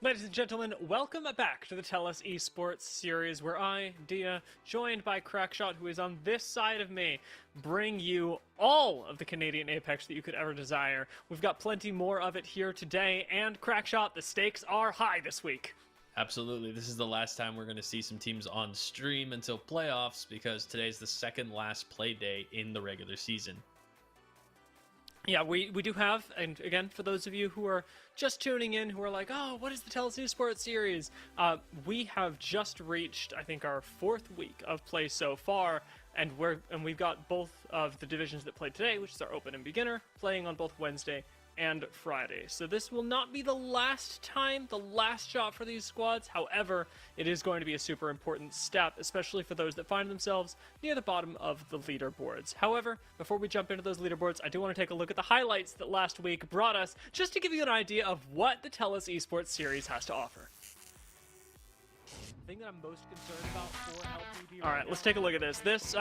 Ladies and gentlemen, welcome back to the TELUS Esports Series, where I, Dia, joined by Crackshot, who is on this side of me, bring you all of the Canadian Apex that you could ever desire. We've got plenty more of it here today, and Crackshot, the stakes are high this week. Absolutely. This is the last time we're going to see some teams on stream until playoffs, because today's the second last play day in the regular season. Yeah, we do have, and again, for those of you who are just tuning in, who are like, oh, what is the TELUS Esports Series? We have just reached, I think, our 4th week of play so far, and we've got both of the divisions that played today, which is our Open and Beginner, playing on both Wednesday and Friday. So this will not be the last time, the last shot for these squads. However, it is going to be a super important step, especially for those that find themselves near the bottom of the leaderboards. However, before we jump into those leaderboards, I do want to take a look at the highlights that last week brought us, just to give you an idea of what the TELUS Esports Series has to offer. The thing that I'm most concerned about for LPD. All right, let's take a look at this.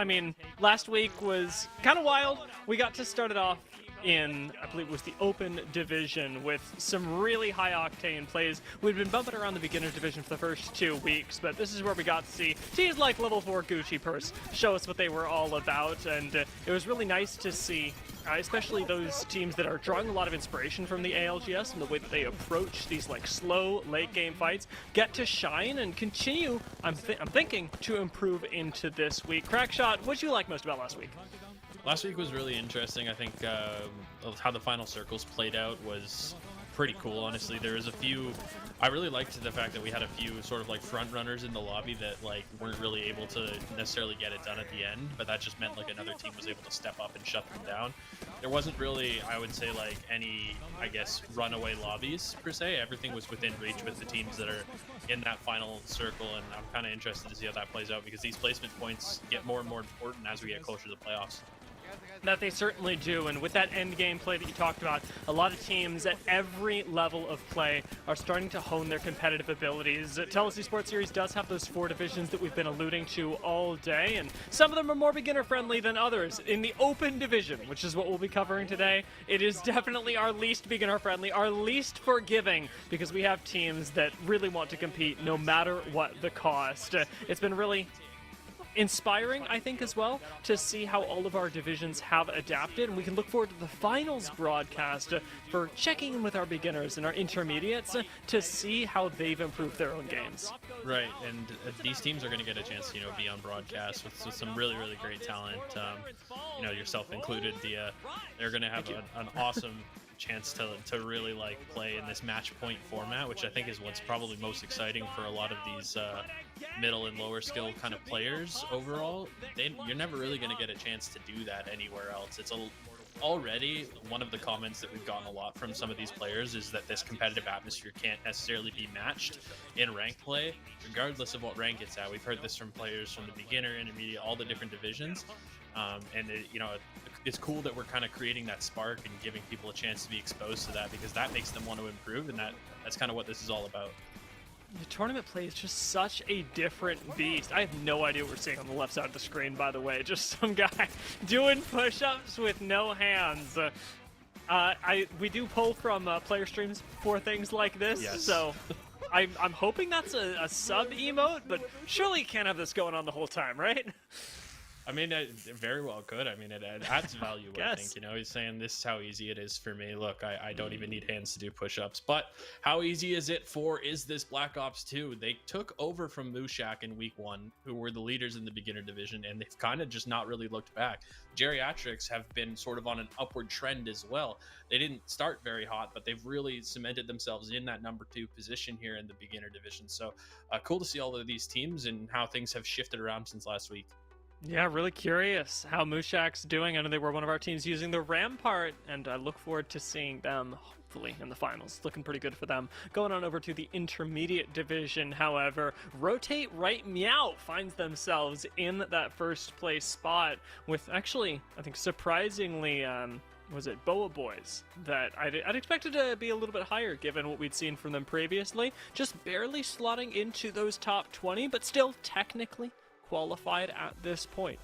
Last week was kind of wild. We got to start it off in, I believe it was the Open Division, with some really high-octane plays. We'd been bumping around the Beginner Division for the first 2 weeks, but this is where we got to see teams like Level 4 Gucci Purse show us what they were all about, and it was really nice to see, especially those teams that are drawing a lot of inspiration from the ALGS and the way that they approach these like slow late-game fights, get to shine and continue, I'm thinking, to improve into this week. Crackshot, what did you like most about last week? Last week was really interesting. I think how the final circles played out was pretty cool, honestly. There was a few... I really liked the fact that we had a few sort of like front runners in the lobby that like weren't really able to necessarily get it done at the end, but that just meant like another team was able to step up and shut them down. There wasn't really, I would say, like any, I guess, runaway lobbies per se. Everything was within reach with the teams that are in that final circle, and I'm kind of interested to see how that plays out, because these placement points get more and more important as we get closer to the playoffs. That they certainly do, and with that end game play that you talked about, a lot of teams at every level of play are starting to hone their competitive abilities. TELUS Esports Series does have those 4 divisions that we've been alluding to all day, and some of them are more beginner-friendly than others. In the Open Division, which is what we'll be covering today, it is definitely our least beginner-friendly, our least forgiving, because we have teams that really want to compete no matter what the cost. It's been really inspiring, I think, as well, to see how all of our divisions have adapted, and we can look forward to the finals broadcast for checking in with our beginners and our intermediates to see how they've improved their own games. Right, and these teams are going to get a chance to, be on broadcast with some really, really great talent. Yourself included. They're going to have an awesome chance to really like play in this match point format, which I think is what's probably most exciting for a lot of these middle and lower skill kind of players overall. You're never really going to get a chance to do that anywhere else. It's already one of the comments that we've gotten a lot from some of these players is that this competitive atmosphere can't necessarily be matched in ranked play, regardless of what rank it's at. We've heard this from players from the beginner, intermediate, all the different divisions. It's cool that we're kind of creating that spark and giving people a chance to be exposed to that, because that makes them want to improve, and that's kind of what this is all about. The tournament play is just such a different beast. I have no idea what we're seeing on the left side of the screen, by the way. Just some guy doing push-ups with no hands. We do pull from player streams for things like this, yes. So I'm hoping that's a sub-emote, but surely you can't have this going on the whole time, right? I mean, it very well could. I mean, it adds value, I think. He's saying this is how easy it is for me. Look, I don't even need hands to do push-ups. But how easy is it for Is This Black Ops 2? They took over from Mushak in week 1, who were the leaders in the beginner division, and they've kind of just not really looked back. Geriatrics have been sort of on an upward trend as well. They didn't start very hot, but they've really cemented themselves in that number 2 position here in the beginner division. So cool to see all of these teams and how things have shifted around since last week. Yeah, really curious how Mushak's doing. I know they were one of our teams using the Rampart, and I look forward to seeing them, hopefully, in the finals. Looking pretty good for them. Going on over to the intermediate division, however, Rotate Right Meow finds themselves in that first place spot with, actually, I think surprisingly, was it Boa Boys, that I'd expected to be a little bit higher given what we'd seen from them previously. Just barely slotting into those top 20, but still technically qualified at this point.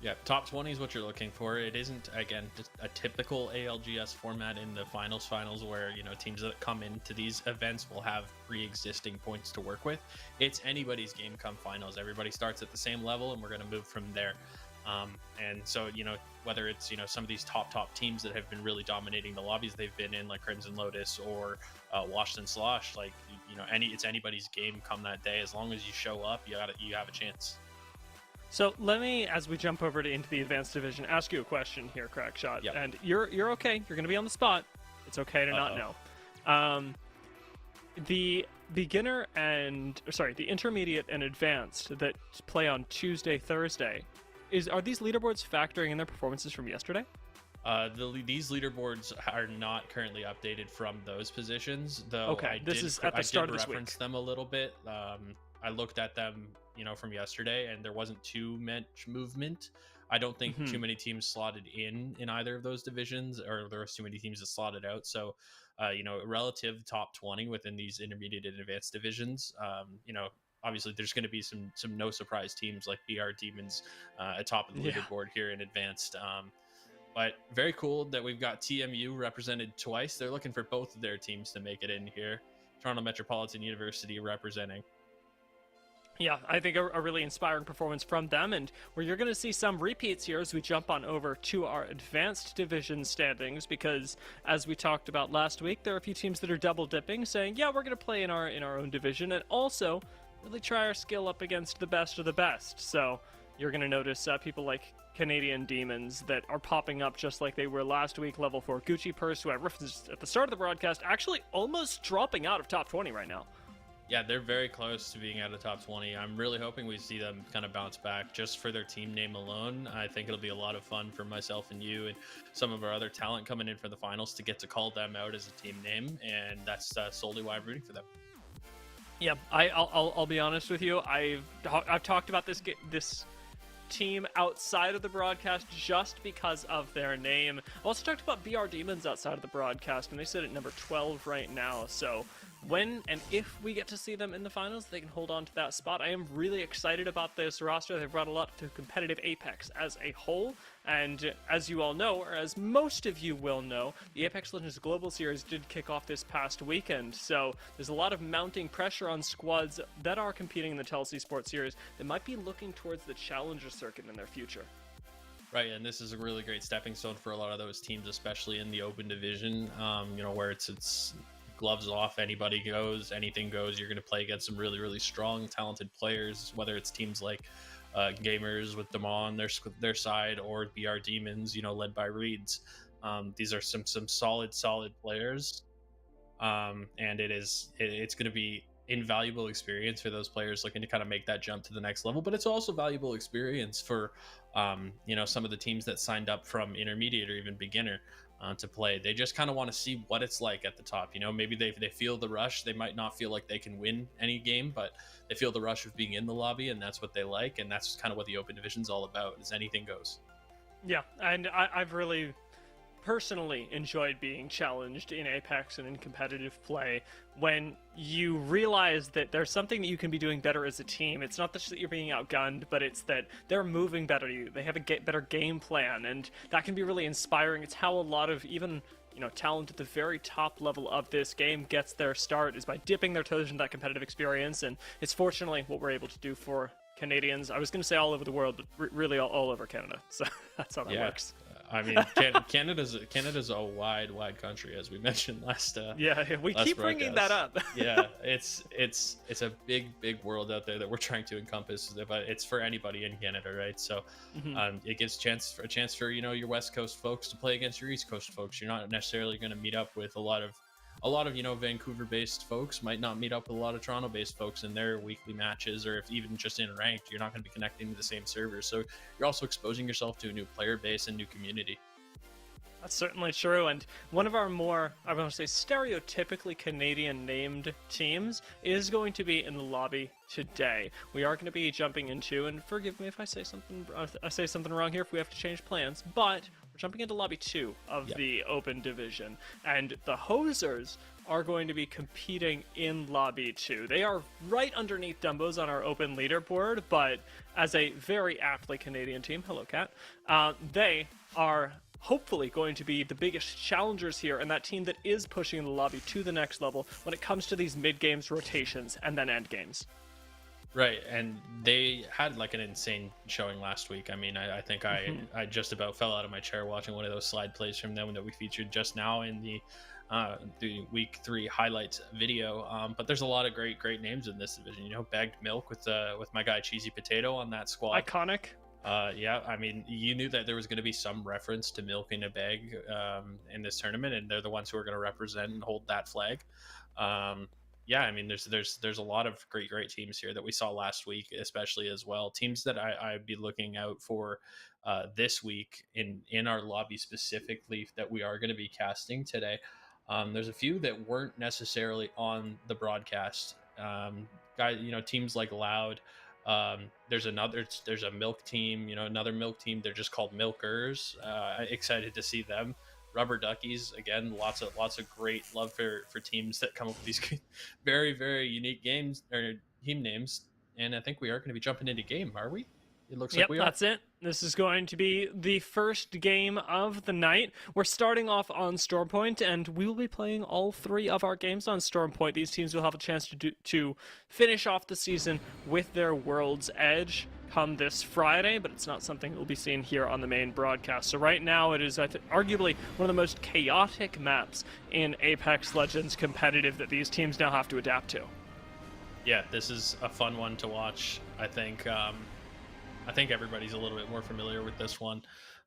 Yeah, top 20 is what you're looking for. It isn't, again, just a typical ALGS format in the finals where, teams that come into these events will have pre-existing points to work with. It's anybody's game come finals. Everybody starts at the same level, and we're going to move from there. And so, whether it's, some of these top teams that have been really dominating the lobbies they've been in, like Crimson Lotus or Washington Slosh, like, it's anybody's game come that day. As long as you show up, you have a chance. So let me, as we jump over into the advanced division, ask you a question here, Crackshot. Yep. And you're okay. You're going to be on the spot. It's okay to not know. The beginner the intermediate and advanced that play on Tuesday, Thursday, are these leaderboards factoring in their performances from yesterday? These leaderboards are not currently updated from those positions, though. Okay, this is at the start of this week. I did reference them a little bit. I looked at them, from yesterday, and there wasn't too much movement. I don't think too many teams slotted in either of those divisions, or there was too many teams that slotted out. So, relative top 20 within these intermediate and advanced divisions, obviously there's going to be some no surprise teams like BR Demons atop of the leaderboard here in advanced. But very cool that we've got TMU represented twice. They're looking for both of their teams to make it in here. Toronto Metropolitan University representing. Yeah, I think a really inspiring performance from them, and where you're going to see some repeats here as we jump on over to our advanced division standings, because as we talked about last week, there are a few teams that are double dipping, saying, yeah, we're going to play in our own division, and also really try our skill up against the best of the best. So you're going to notice people like Canadian Demons that are popping up just like they were last week. Level 4 Gucci Purse, who I referenced at the start of the broadcast, actually almost dropping out of top 20 right now. Yeah, they're very close to being out of top 20. I'm really hoping we see them kind of bounce back just for their team name alone. I think it'll be a lot of fun for myself and you and some of our other talent coming in for the finals to get to call them out as a team name, and that's solely why I'm rooting for them. Yeah, I'll be honest with you. I've talked about this team outside of the broadcast just because of their name. I also talked about BR Demons outside of the broadcast, and they sit at number 12 right now. So when and if we get to see them in the finals, they can hold on to that spot. I am really excited about this roster. They've brought a lot to competitive Apex as a whole. And as you all know, or as most of you will know, the Apex Legends Global Series did kick off this past weekend. So there's a lot of mounting pressure on squads that are competing in the TELUS Esports Series that might be looking towards the Challenger circuit in their future. Right, and this is a really great stepping stone for a lot of those teams, especially in the open division, where it's gloves off, anybody goes, anything goes. You're going to play against some really, really strong, talented players, whether it's teams like Gamers with Damon, their side, or BR Demons, led by Reeds. These are some solid players, and it's going to be invaluable experience for those players looking to kind of make that jump to the next level. But it's also valuable experience for some of the teams that signed up from intermediate or even beginner to play. They just kind of want to see what it's like at the top. Maybe they feel the rush. They might not feel like they can win any game, but they feel the rush of being in the lobby, and that's what they like, and that's kind of what the open division's all about, is anything goes. Yeah, and I've really personally enjoyed being challenged in Apex and in competitive play when you realize that there's something that you can be doing better as a team. It's not just that you're being outgunned, but it's that they're moving better. They have a better game plan, and that can be really inspiring. It's how a lot of even talent at the very top level of this game gets their start, is by dipping their toes into that competitive experience, and it's fortunately what we're able to do for Canadians. I was going to say all over the world, but really all over Canada. So that's how that works. I mean, Canada's a wide country, as we mentioned last. We keep bringing that up. Yeah, it's a big world out there that we're trying to encompass, but it's for anybody in Canada, right? So, it gives a chance for your West Coast folks to play against your East Coast folks. You're not necessarily going to meet up with a lot of Vancouver-based folks. Might not meet up with a lot of Toronto-based folks in their weekly matches, or if even just in ranked, you're not going to be connecting to the same servers. So you're also exposing yourself to a new player base and new community. That's certainly true, and one of our more, I want to say, stereotypically Canadian-named teams is going to be in the lobby today. We are going to be jumping into, and forgive me if I say something wrong here, if we have to change plans, but We're jumping into Lobby 2 of the Open Division, and the Hosers are going to be competing in Lobby 2. They are right underneath Dumbos on our Open leaderboard, but as a very aptly Canadian team, hello Cat, they are hopefully going to be the biggest challengers here, and that team that is pushing the Lobby to the next level when it comes to these mid-games rotations and then end games. Right, and they had like an insane showing last week. I mean, I think I just about fell out of my chair watching one of those slide plays from them that we featured just now in the week 3 highlights video. But there's a lot of great names in this division. You know, Bagged Milk with my guy Cheesy Potato on that squad. Iconic. Yeah, I mean, you knew that there was going to be some reference to milking a bag in this tournament, and they're the ones who are going to represent and hold that flag. Yeah, I mean, there's a lot of great teams here that we saw last week, especially as well. Teams that I'd be looking out for this week in our lobby specifically that we are going to be casting today. There's a few that weren't necessarily on the broadcast. Guys, you know, teams like Loud. There's a milk team, you know, another milk team. They're just called Milkers. Excited to see them. Rubber Duckies, again, lots of great love for teams that come up with these very unique games or team names. And I think we are going to be jumping into game, are we? It looks like we are. That's it. This is going to be the first game of the night. We're starting off on Stormpoint, and we will be playing all 3 of our games on Stormpoint. These teams will have a chance to finish off the season with their World's Edge come this Friday, but it's not something that will be seen here on the main broadcast. So right now it is arguably one of the most chaotic maps in Apex Legends competitive that these teams now have to adapt to. Yeah, this is a fun one to watch. I think everybody's a little bit more familiar with this one,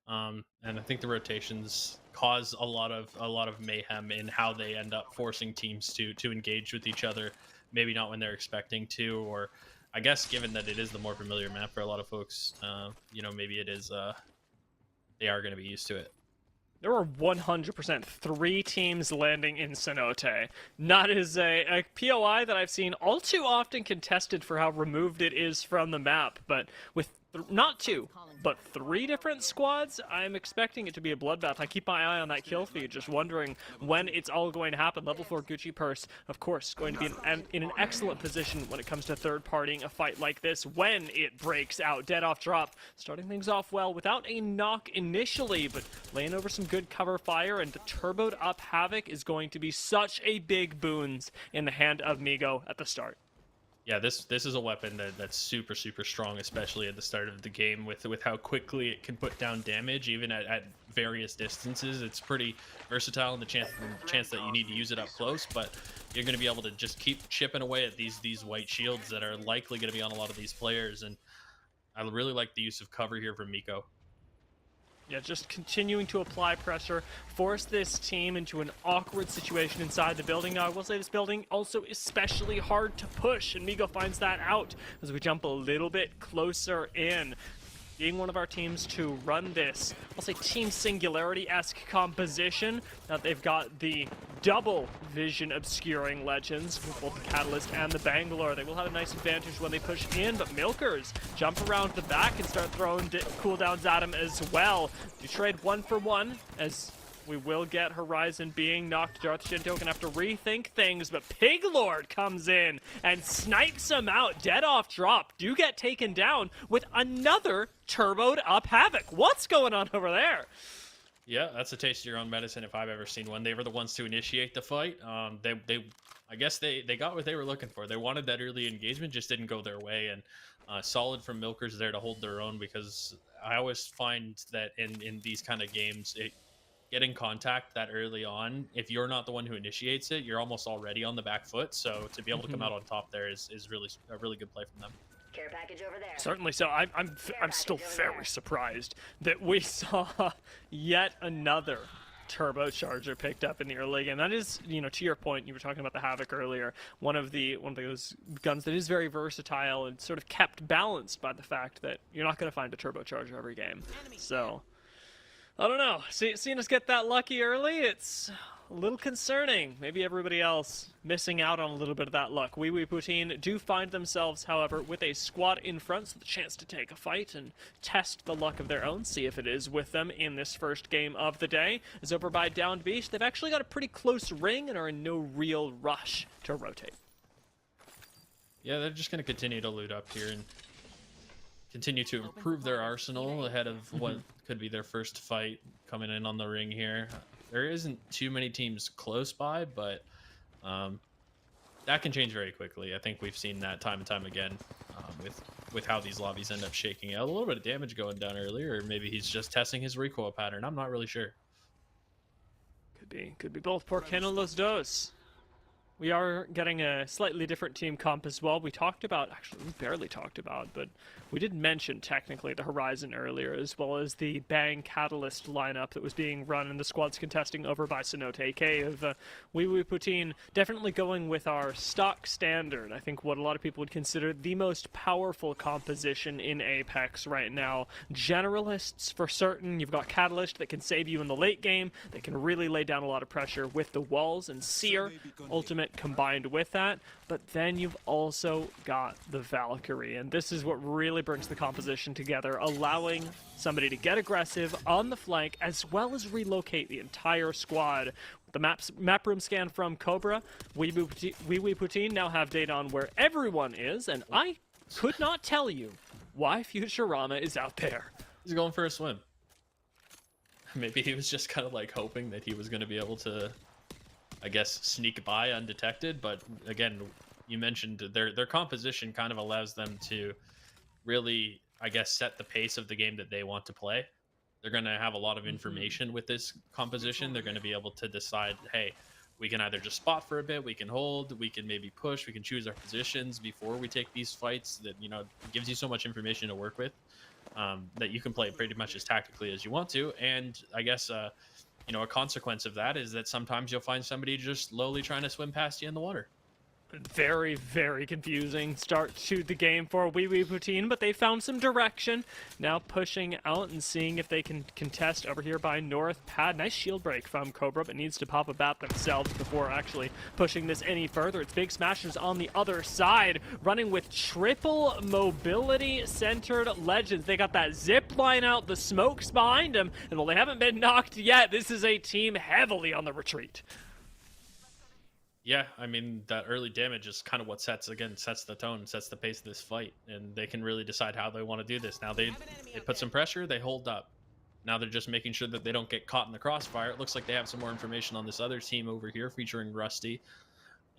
and I think the rotations cause a lot of mayhem in how they end up forcing teams to engage with each other. Maybe not when they're expecting to, or I guess given that it is the more familiar map for a lot of folks, you know, maybe it is. They are going to be used to it. There were 100% 3 teams landing in Cenote. Not as a POI that I've seen all too often contested for how removed it is from the map, but with not 2, but 3 different squads, I'm expecting it to be a bloodbath. I keep my eye on that kill feed, just wondering when it's all going to happen. Level 4 Gucci Purse, of course, going to be in an excellent position when it comes to third-partying a fight like this when it breaks out. Dead off drop, starting things off well without a knock initially, but laying over some good cover fire, and the turboed up Havoc is going to be such a big boons in the hand of Migo at the start. Yeah, this is a weapon that's super strong, especially at the start of the game with how quickly it can put down damage even at various distances. It's pretty versatile in the chance that you need to use it up close, but you're going to be able to just keep chipping away at these white shields that are likely going to be on a lot of these players. And I really like the use of cover here from Miko. Yeah, just continuing to apply pressure, force this team into an awkward situation inside the building. Now, I will say this building also especially hard to push, and Migo finds that out as we jump a little bit closer in. Being one of our teams to run this, I'll say Team Singularity-esque composition. Now they've got the double vision obscuring legends with both the Catalyst and the Bangalore. They will have a nice advantage when they push in, but Milkers jump around the back and start throwing cooldowns at him as well. You trade 1 for 1 as we will get Horizon being knocked. Darth Shinto can have to rethink things, but Piglord comes in and snipes him out. Dead off drop. Do get taken down with another turboed up Havoc. What's going on over there? Yeah, that's a taste of your own medicine if I've ever seen one. They were the ones to initiate the fight. I guess they got what they were looking for. They wanted that early engagement, just didn't go their way. And solid from Milkers there to hold their own, because I always find that in these kind of games, getting contact that early on, if you're not the one who initiates it, you're almost already on the back foot. So to be able to come out on top there is really a really good play from them. Care package over there. Certainly so. I'm still very surprised that we saw yet another turbocharger picked up in the early game. That is, you know, to your point, you were talking about the Havoc earlier. One of those guns that is very versatile and sort of kept balanced by the fact that you're not going to find a turbocharger every game. So I don't know. Seeing us get that lucky early, it's a little concerning. Maybe everybody else missing out on a little bit of that luck. Wee Wee Poutine do find themselves, however, with a squad in front, so the chance to take a fight and test the luck of their own, see if it is with them in this first game of the day. As over by Downed Beast, they've actually got a pretty close ring and are in no real rush to rotate. Yeah, they're just going to continue to loot up here and continue to improve their arsenal ahead of what could be their first fight coming in on the ring here. There isn't too many teams close by, but that can change very quickly. I think we've seen that time and time again with how these lobbies end up shaking out. A little bit of damage going down earlier, or maybe he's just testing his recoil pattern. I'm not really sure. Could be both. Por qué no los dos? We are getting a slightly different team comp as well. We talked about, actually we barely talked about, but we did mention technically the Horizon earlier, as well as the Bang Catalyst lineup that was being run in the squads contesting over by Cenote AK of Wee Wee Poutine. Definitely going with our stock standard. I think what a lot of people would consider the most powerful composition in Apex right now. Generalists for certain. You've got Catalyst that can save you in the late game, that can really lay down a lot of pressure with the walls, and Seer, Ultimate combined with that, but then you've also got the Valkyrie, and this is what really brings the composition together, allowing somebody to get aggressive on the flank as well as relocate the entire squad. The map room scan from Cobra, Wee Wee Poutine now have data on where everyone is, and I could not tell you why Futurama is out there. He's going for a swim. Maybe he was just kind of like hoping that he was going to be able to, I guess, sneak by undetected, but again, you mentioned their composition kind of allows them to really, I guess, set the pace of the game that they want to play. They're going to have a lot of information with this composition. They're going to be able to decide, hey, we can either just spot for a bit, we can hold, we can maybe push, we can choose our positions before we take these fights. That, you know, gives you so much information to work with, that you can play pretty much as tactically as you want to. And I guess you know, a consequence of that is that sometimes you'll find somebody just slowly trying to swim past you in the water. Very, very confusing start to the game for Wee Wee Poutine, but they found some direction. Now pushing out and seeing if they can contest over here by North Pad. Nice shield break from Cobra, but needs to pop a bat themselves before actually pushing this any further. It's Big Smashers on the other side, running with triple mobility-centered legends. They got that zip line out, the smokes behind them, and while they haven't been knocked yet, this is a team heavily on the retreat. Yeah, I mean, that early damage is kind of what sets the tone, sets the pace of this fight, and they can really decide how they want to do this. Now they put some pressure, they hold up. Now they're just making sure that they don't get caught in the crossfire. It looks like they have some more information on this other team over here featuring Rusty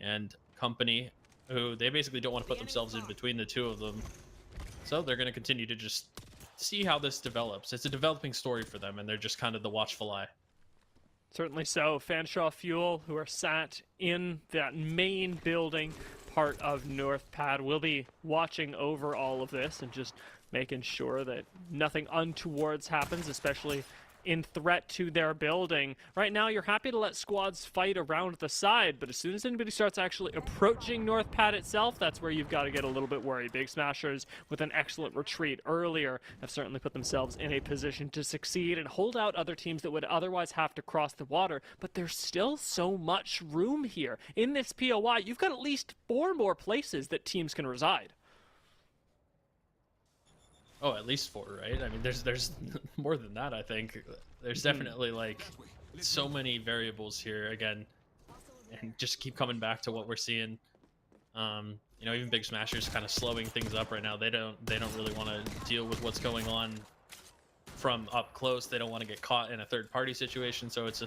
and company, who they basically don't want to put themselves in between the two of them. So they're going to continue to just see how this develops. It's a developing story for them, and they're just kind of the watchful eye. Certainly so. Fanshawe Fuel, who are sat in that main building part of North Pad, will be watching over all of this and just making sure that nothing untowards happens, especially in threat to their building. Right now, you're happy to let squads fight around the side, but as soon as anybody starts actually approaching North Pad itself, that's where you've got to get a little bit worried. Big Smashers, with an excellent retreat earlier, have certainly put themselves in a position to succeed and hold out other teams that would otherwise have to cross the water, but there's still so much room here. In this POI, you've got at least 4 more places that teams can reside. Oh, at least 4, right? I mean, there's more than that, I think. There's definitely, like, so many variables here, again, and just keep coming back to what we're seeing. You know, even Big Smashers kind of slowing things up right now. They don't really want to deal with what's going on from up close. They don't want to get caught in a third-party situation, so it's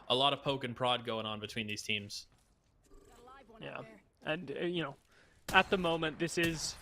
a lot of poke and prod going on between these teams. Yeah, and, you know, at the moment, this is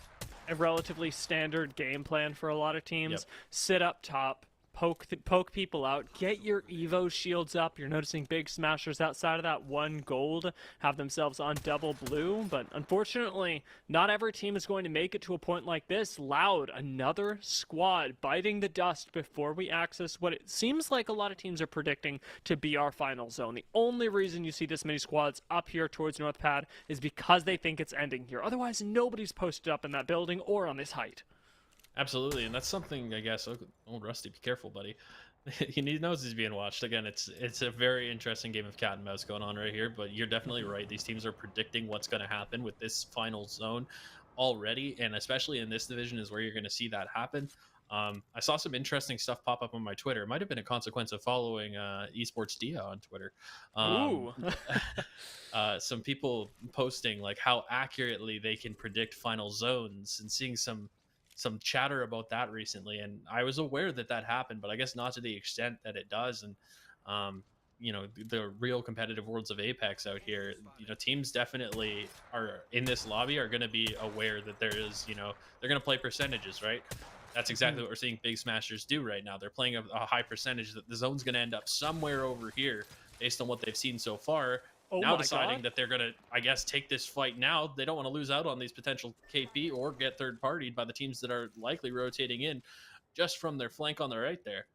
a relatively standard game plan for a lot of teams. Yep. Sit up top, poke people out, get your Evo shields up. You're noticing Big Smashers outside of that 1 gold have themselves on double blue, but unfortunately, not every team is going to make it to a point like this. Loud, another squad biting the dust before we access what it seems like a lot of teams are predicting to be our final zone. The only reason you see this many squads up here towards North Pad is because they think it's ending here. Otherwise, nobody's posted up in that building or on this height. Absolutely, and that's something, I guess, oh, Rusty, be careful, buddy. He knows he's being watched. Again, it's a very interesting game of cat and mouse going on right here. But you're definitely right. These teams are predicting what's going to happen with this final zone already, and especially in this division is where you're going to see that happen. I saw some interesting stuff pop up on my Twitter. It might have been a consequence of following Esports Dia on Twitter. Ooh. Some people posting like how accurately they can predict final zones, and seeing some chatter about that recently. And I was aware that that happened, but I guess not to the extent that it does. And the real competitive worlds of Apex out here, teams definitely are in this lobby are going to be aware that there is, they're going to play percentages, right? That's exactly what we're seeing Big Smashers do right now. They're playing a high percentage that the zone's going to end up somewhere over here based on what they've seen so far. Now deciding that they're going to, I guess, take this fight now. They don't want to lose out on these potential KP or get third-partied by the teams that are likely rotating in just from their flank on the right there.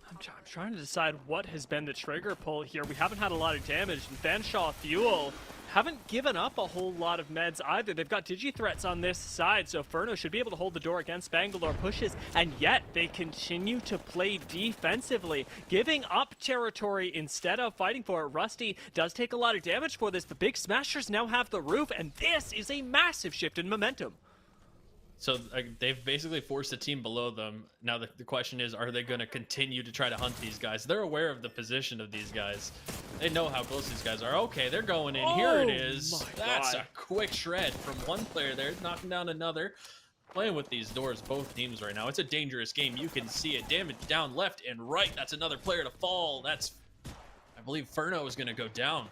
I'm trying to decide what has been the trigger pull here. We haven't had a lot of damage, and Fanshawe Fuel haven't given up a whole lot of meds either. They've got digi-threats on this side, so Furno should be able to hold the door against Bangalore pushes, and yet they continue to play defensively, giving up territory instead of fighting for it. Rusty does take a lot of damage for this, but Big Smashers now have the roof, and this is a massive shift in momentum. So they've basically forced a team below them. Now the question is, are they going to continue to try to hunt these guys? They're aware of the position of these guys. They know how close these guys are. Okay, they're going in. Here it is. That's a quick shred from one player there, knocking down another. Playing with these doors, both teams right now. It's a dangerous game. You can see it. Damage down left and right. That's another player to fall. That's, I believe Furno is going to go down.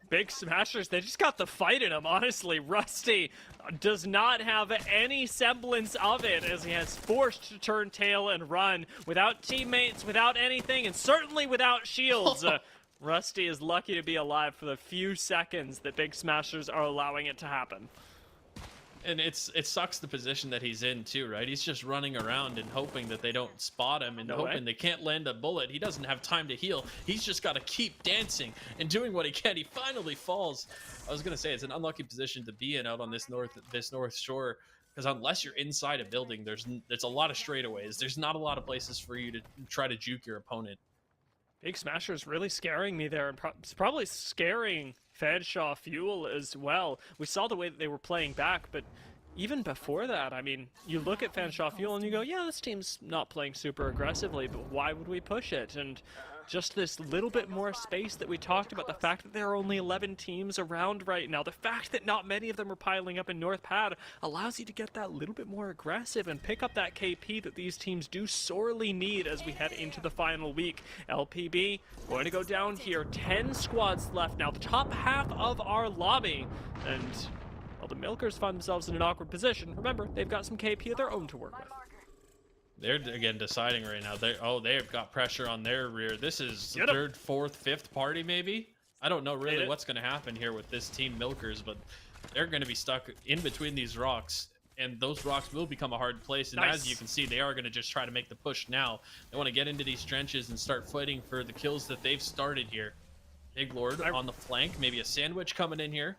Big Smashers, they just got the fight in them, honestly. Rusty does not have any semblance of it, as he has forced to turn tail and run without teammates, without anything, and certainly without shields. Rusty is lucky to be alive for the few seconds that Big Smashers are allowing it to happen. And it sucks the position that he's in too, right? He's just running around and hoping that they don't spot him, and hoping they can't land a bullet. He doesn't have time to heal. He's just got to keep dancing and doing what he can. He finally falls. I was gonna say it's an unlucky position to be in out on this north shore, because unless you're inside a building, there's a lot of straightaways. There's not a lot of places for you to try to juke your opponent. Big Smasher's really scaring me there, and it's probably scaring Fanshawe Fuel as well. We saw the way that they were playing back, but even before that, I mean, you look at Fanshawe Fuel and you go, yeah, this team's not playing super aggressively, but why would we push it? And just this little bit more space that we talked about, the fact that there are only 11 teams around right now, the fact that not many of them are piling up in North Pad allows you to get that little bit more aggressive and pick up that KP that these teams do sorely need as we head into the final week. LPB going to go down here. 10 squads left now, the top half of our lobby. And, well, the Milkers find themselves in an awkward position. Remember, they've got some KP of their own to work with. They're, again, deciding right now. They've got pressure on their rear. This is the third, fourth, fifth party, maybe? I don't know really what's going to happen here with this team Milkers, but they're going to be stuck in between these rocks, and those rocks will become a hard place. And as you can see, they are going to just try to make the push now. They want to get into these trenches and start fighting for the kills that they've started here. Big Lord on the flank, maybe a sandwich coming in here.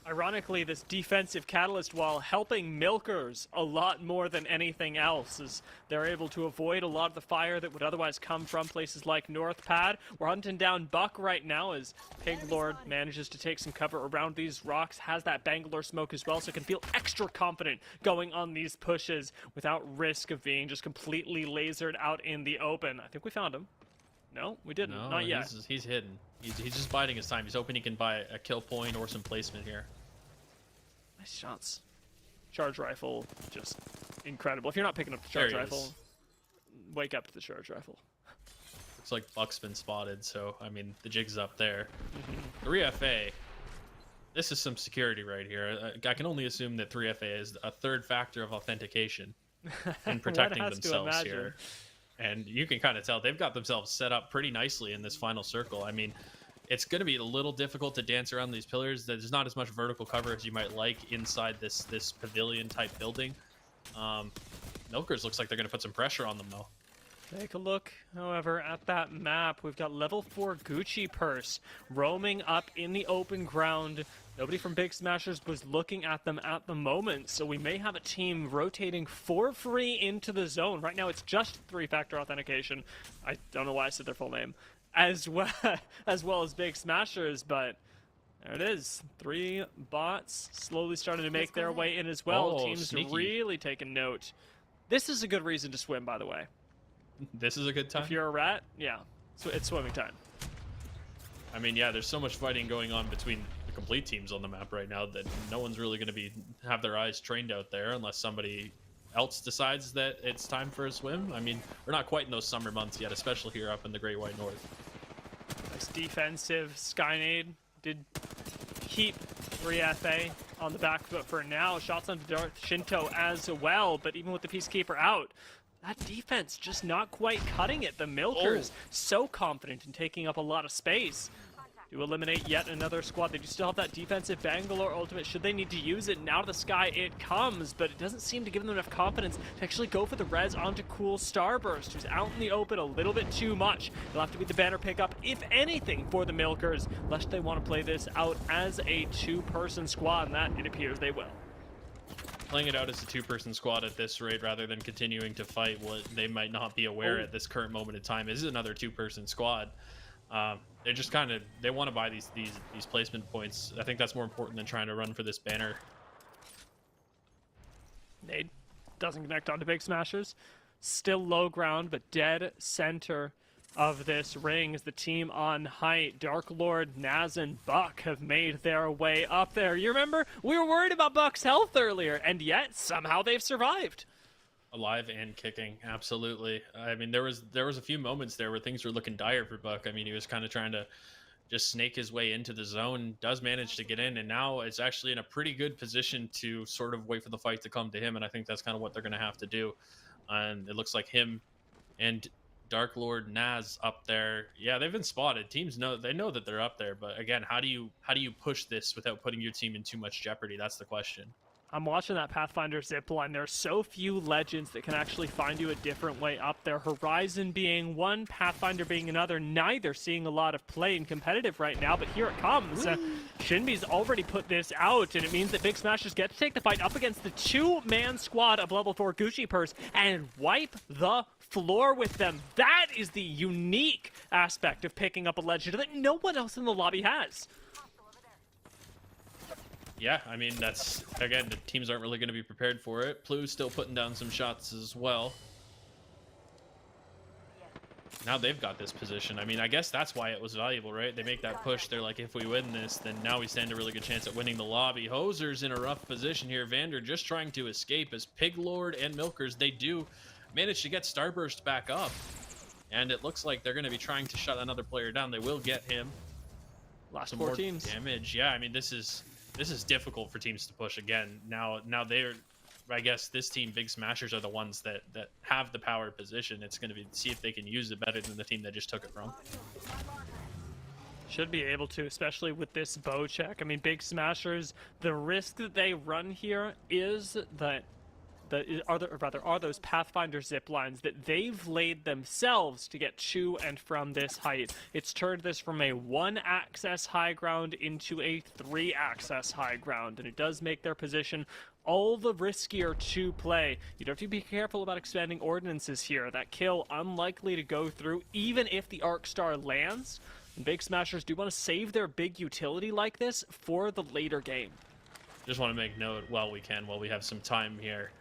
Ironically, this defensive catalyst wall helping Milkers a lot more than anything else, as they're able to avoid a lot of the fire that would otherwise come from places like North Pad. We're hunting down Buck right now as Pig Lord manages to take some cover around these rocks, has that Bangalore smoke as well, so can feel extra confident going on these pushes without risk of being just completely lasered out in the open. I think we found him. No, we didn't. No, not yet. He's hidden. He's just biding his time. He's hoping he can buy a kill point or some placement here. Nice shots. Charge rifle, just incredible. If you're not picking up the charge rifle, wake up to the charge rifle. Looks like Buck's been spotted, so, I mean, the jig's up there. 3FA. This is some security right here. I can only assume that 3FA is a third factor of authentication in protecting themselves here. And you can kind of tell they've got themselves set up pretty nicely in this final circle. I mean, it's going to be a little difficult to dance around these pillars. There's not as much vertical cover as you might like inside this pavilion type building. Milkers looks like they're going to put some pressure on them though. Take a look, however, at that map. We've got level 4 Gucci Purse roaming up in the open ground. Nobody from Big Smashers was looking at them at the moment, so we may have a team rotating for free into the zone. Right now it's just 3-factor authentication. I don't know why I said their full name. As well as Big Smashers, but there it is. 3 bots slowly starting to make their way in as well. Oh, Teams sneaky. really taking note. This is a good reason to swim, by the way. This is a good time. If you're a rat, yeah, so it's swimming time. I mean, yeah, there's so much fighting going on between the complete teams on the map right now that no one's really going to have their eyes trained out there unless somebody else decides that it's time for a swim. I mean, we're not quite in those summer months yet, especially here up in the Great White North. Nice defensive Skynade did keep 3FA on the back foot for now. Shots on Darth Shinto as well, but even with the Peacekeeper out, that defense just not quite cutting it. The Milkers so confident in taking up a lot of space. To eliminate yet another squad. They do still have that defensive Bangalore ultimate should they need to use it. Now to the sky it comes, but it doesn't seem to give them enough confidence to actually go for the res onto Cool Starburst, who's out in the open a little bit too much. It'll have to be the banner pickup, if anything, for the Milkers, lest they want to play this out as a 2-person squad, and that it appears they will. Playing it out as a 2-person squad at this rate rather than continuing to fight what they might not be aware at this current moment in time is another 2-person squad. They're just kind of, they want to buy these placement points. I think that's more important than trying to run for this banner. Nade doesn't connect onto Big Smashers. Still low ground, but dead center of this ring is the team on height. Dark Lord, Naz, and Buck have made their way up there. You remember, we were worried about Buck's health earlier, and yet somehow they've survived. Alive and kicking, absolutely. I mean, there was a few moments there where things were looking dire for Buck. I mean, he was kind of trying to just snake his way into the zone, does manage to get in, and now it's actually in a pretty good position to sort of wait for the fight to come to him, and I think that's kind of what they're going to have to do. And it looks like him and Dark Lord Naz up there. Yeah, they've been spotted. Teams know that they're up there, but again, how do you push this without putting your team in too much jeopardy? That's the question. I'm watching that Pathfinder zipline. There are so few legends that can actually find you a different way up there. Horizon being one, Pathfinder being another. Neither seeing a lot of play in competitive right now, but here it comes. Shinbi's already put this out, and it means that Big Smashers get to take the fight up against the 2-man squad of level 4 Gucci Purse and wipe the floor with them. That is the unique aspect of picking up a legend that no one else in the lobby has. Yeah, I mean, that's, again, the teams aren't really going to be prepared for it. Plu's still putting down some shots as well. Now they've got this position. I mean, I guess that's why it was valuable, right? They make that push. They're like, if we win this, then now we stand a really good chance at winning the lobby. Hoser's in a rough position here. Vander just trying to escape as Pig Lord and Milkers, they do manage to get Starburst back up. And it looks like they're going to be trying to shut another player down. They will get him. Last 4 teams. Damage. Yeah, I mean, this is difficult for teams to push again. Now they're, I guess this team, Big Smashers, are the ones that have the power position. It's going to be see if they can use it better than the team that just took it from. Should be able to, especially with this bow check. I mean, Big Smashers, the risk that they run here is that are those Pathfinder zip lines that they've laid themselves to get to and from this height. It's turned this from a 1-access high ground into a 3-access high ground, and it does make their position all the riskier to play. You do have to be careful about expanding ordinances here. That kill unlikely to go through, even if the Arc Star lands. And Big Smashers do want to save their big utility like this for the later game. Just want to make note while we have some time here.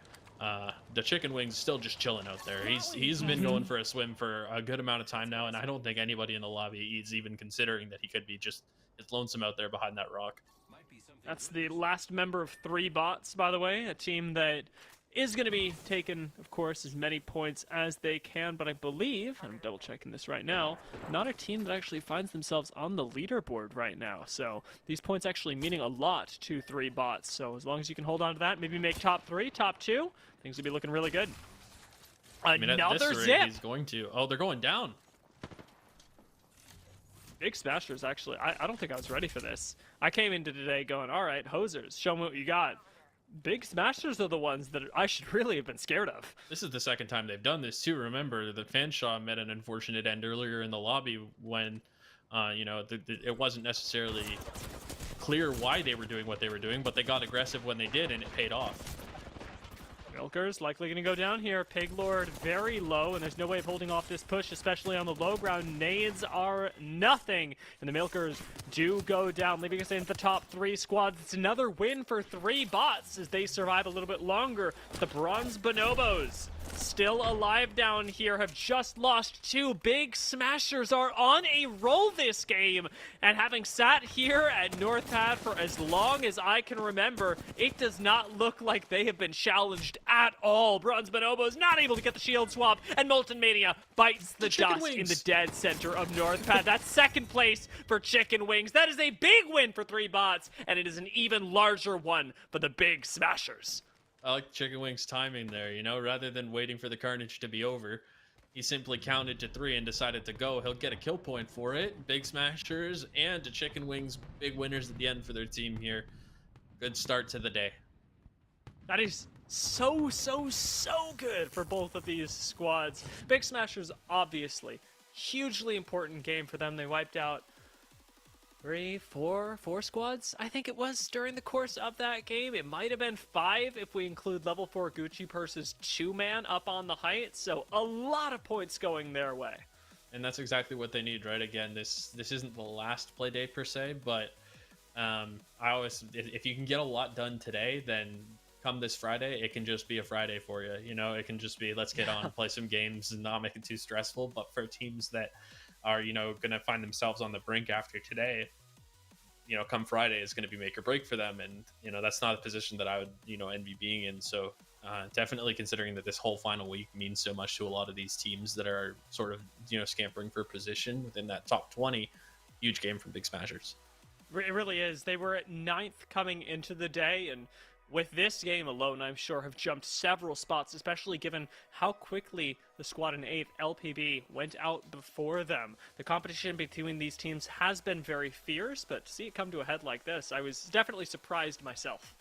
The Chicken Wing's still just chilling out there. He's been going for a swim for a good amount of time now, and I don't think anybody in the lobby is even considering that he could be just lonesome out there behind that rock. That's the last member of 3 bots, by the way, a team that is going to be taking, of course, as many points as they can, but I believe, I'm double checking this right now, not a team that actually finds themselves on the leaderboard right now. So these points actually meaning a lot to 3 bots. So as long as you can hold on to that, maybe make top 3, top 2, things will be looking really good. Another zip. He's going to. Oh, they're going down. Big Smashers, actually, I don't think I was ready for this. I came into today going, all right, Hosers, show me what you got. Big Smashers are the ones that I should really have been scared of. This is the second time they've done this too. Remember that Fanshawe met an unfortunate end earlier in the lobby when, you know, it wasn't necessarily clear why they were doing what they were doing, but they got aggressive when they did, and it paid off. Milkers likely going to go down here. Pig Lord very low, and there's no way of holding off this push, especially on the low ground. Nades are nothing, and the Milkers do go down, leaving us in the top 3 squads. It's another win for 3 bots as they survive a little bit longer. The Bronze Bonobos still alive down here, have just lost 2. Big Smashers are on a roll this game, and having sat here at North Pad for as long as I can remember, it does not look like they have been challenged at all. Bronze Bonobos not able to get the shield swap, and Molten Mania bites the dust in the dead center of North Pad. That's second place for Chicken Wings. That is a big win for 3 bots, and it is an even larger one for the Big Smashers. I like Chicken Wings' timing there, you know, rather than waiting for the carnage to be over. He simply counted to 3 and decided to go. He'll get a kill point for it. Big Smashers and the Chicken Wings, big winners at the end for their team here. Good start to the day. That is so good for both of these squads. Big Smashers, obviously, hugely important game for them. They wiped out 4 squads, I think it was, during the course of that game. It might have been 5 if we include level 4 Gucci Purse's 2-man up on the height. So a lot of points going their way. And that's exactly what they need, right? Again, this isn't the last play day per se, but I always, if you can get a lot done today, then come this Friday, it can just be a Friday for you. You know, it can just be, let's get on and play some games and not make it too stressful. But for teams that are, you know, going to find themselves on the brink after today, you know, come Friday is going to be make or break for them. And, you know, that's not a position that I would, you know, envy being in. So definitely considering that this whole final week means so much to a lot of these teams that are sort of, you know, scampering for position within that top 20, huge game for Big Smashers. It really is. They were at 9th coming into the day, and with this game alone, I'm sure have jumped several spots, especially given how quickly the squad in 8th, LPB, went out before them. The competition between these teams has been very fierce, but to see it come to a head like this, I was definitely surprised myself.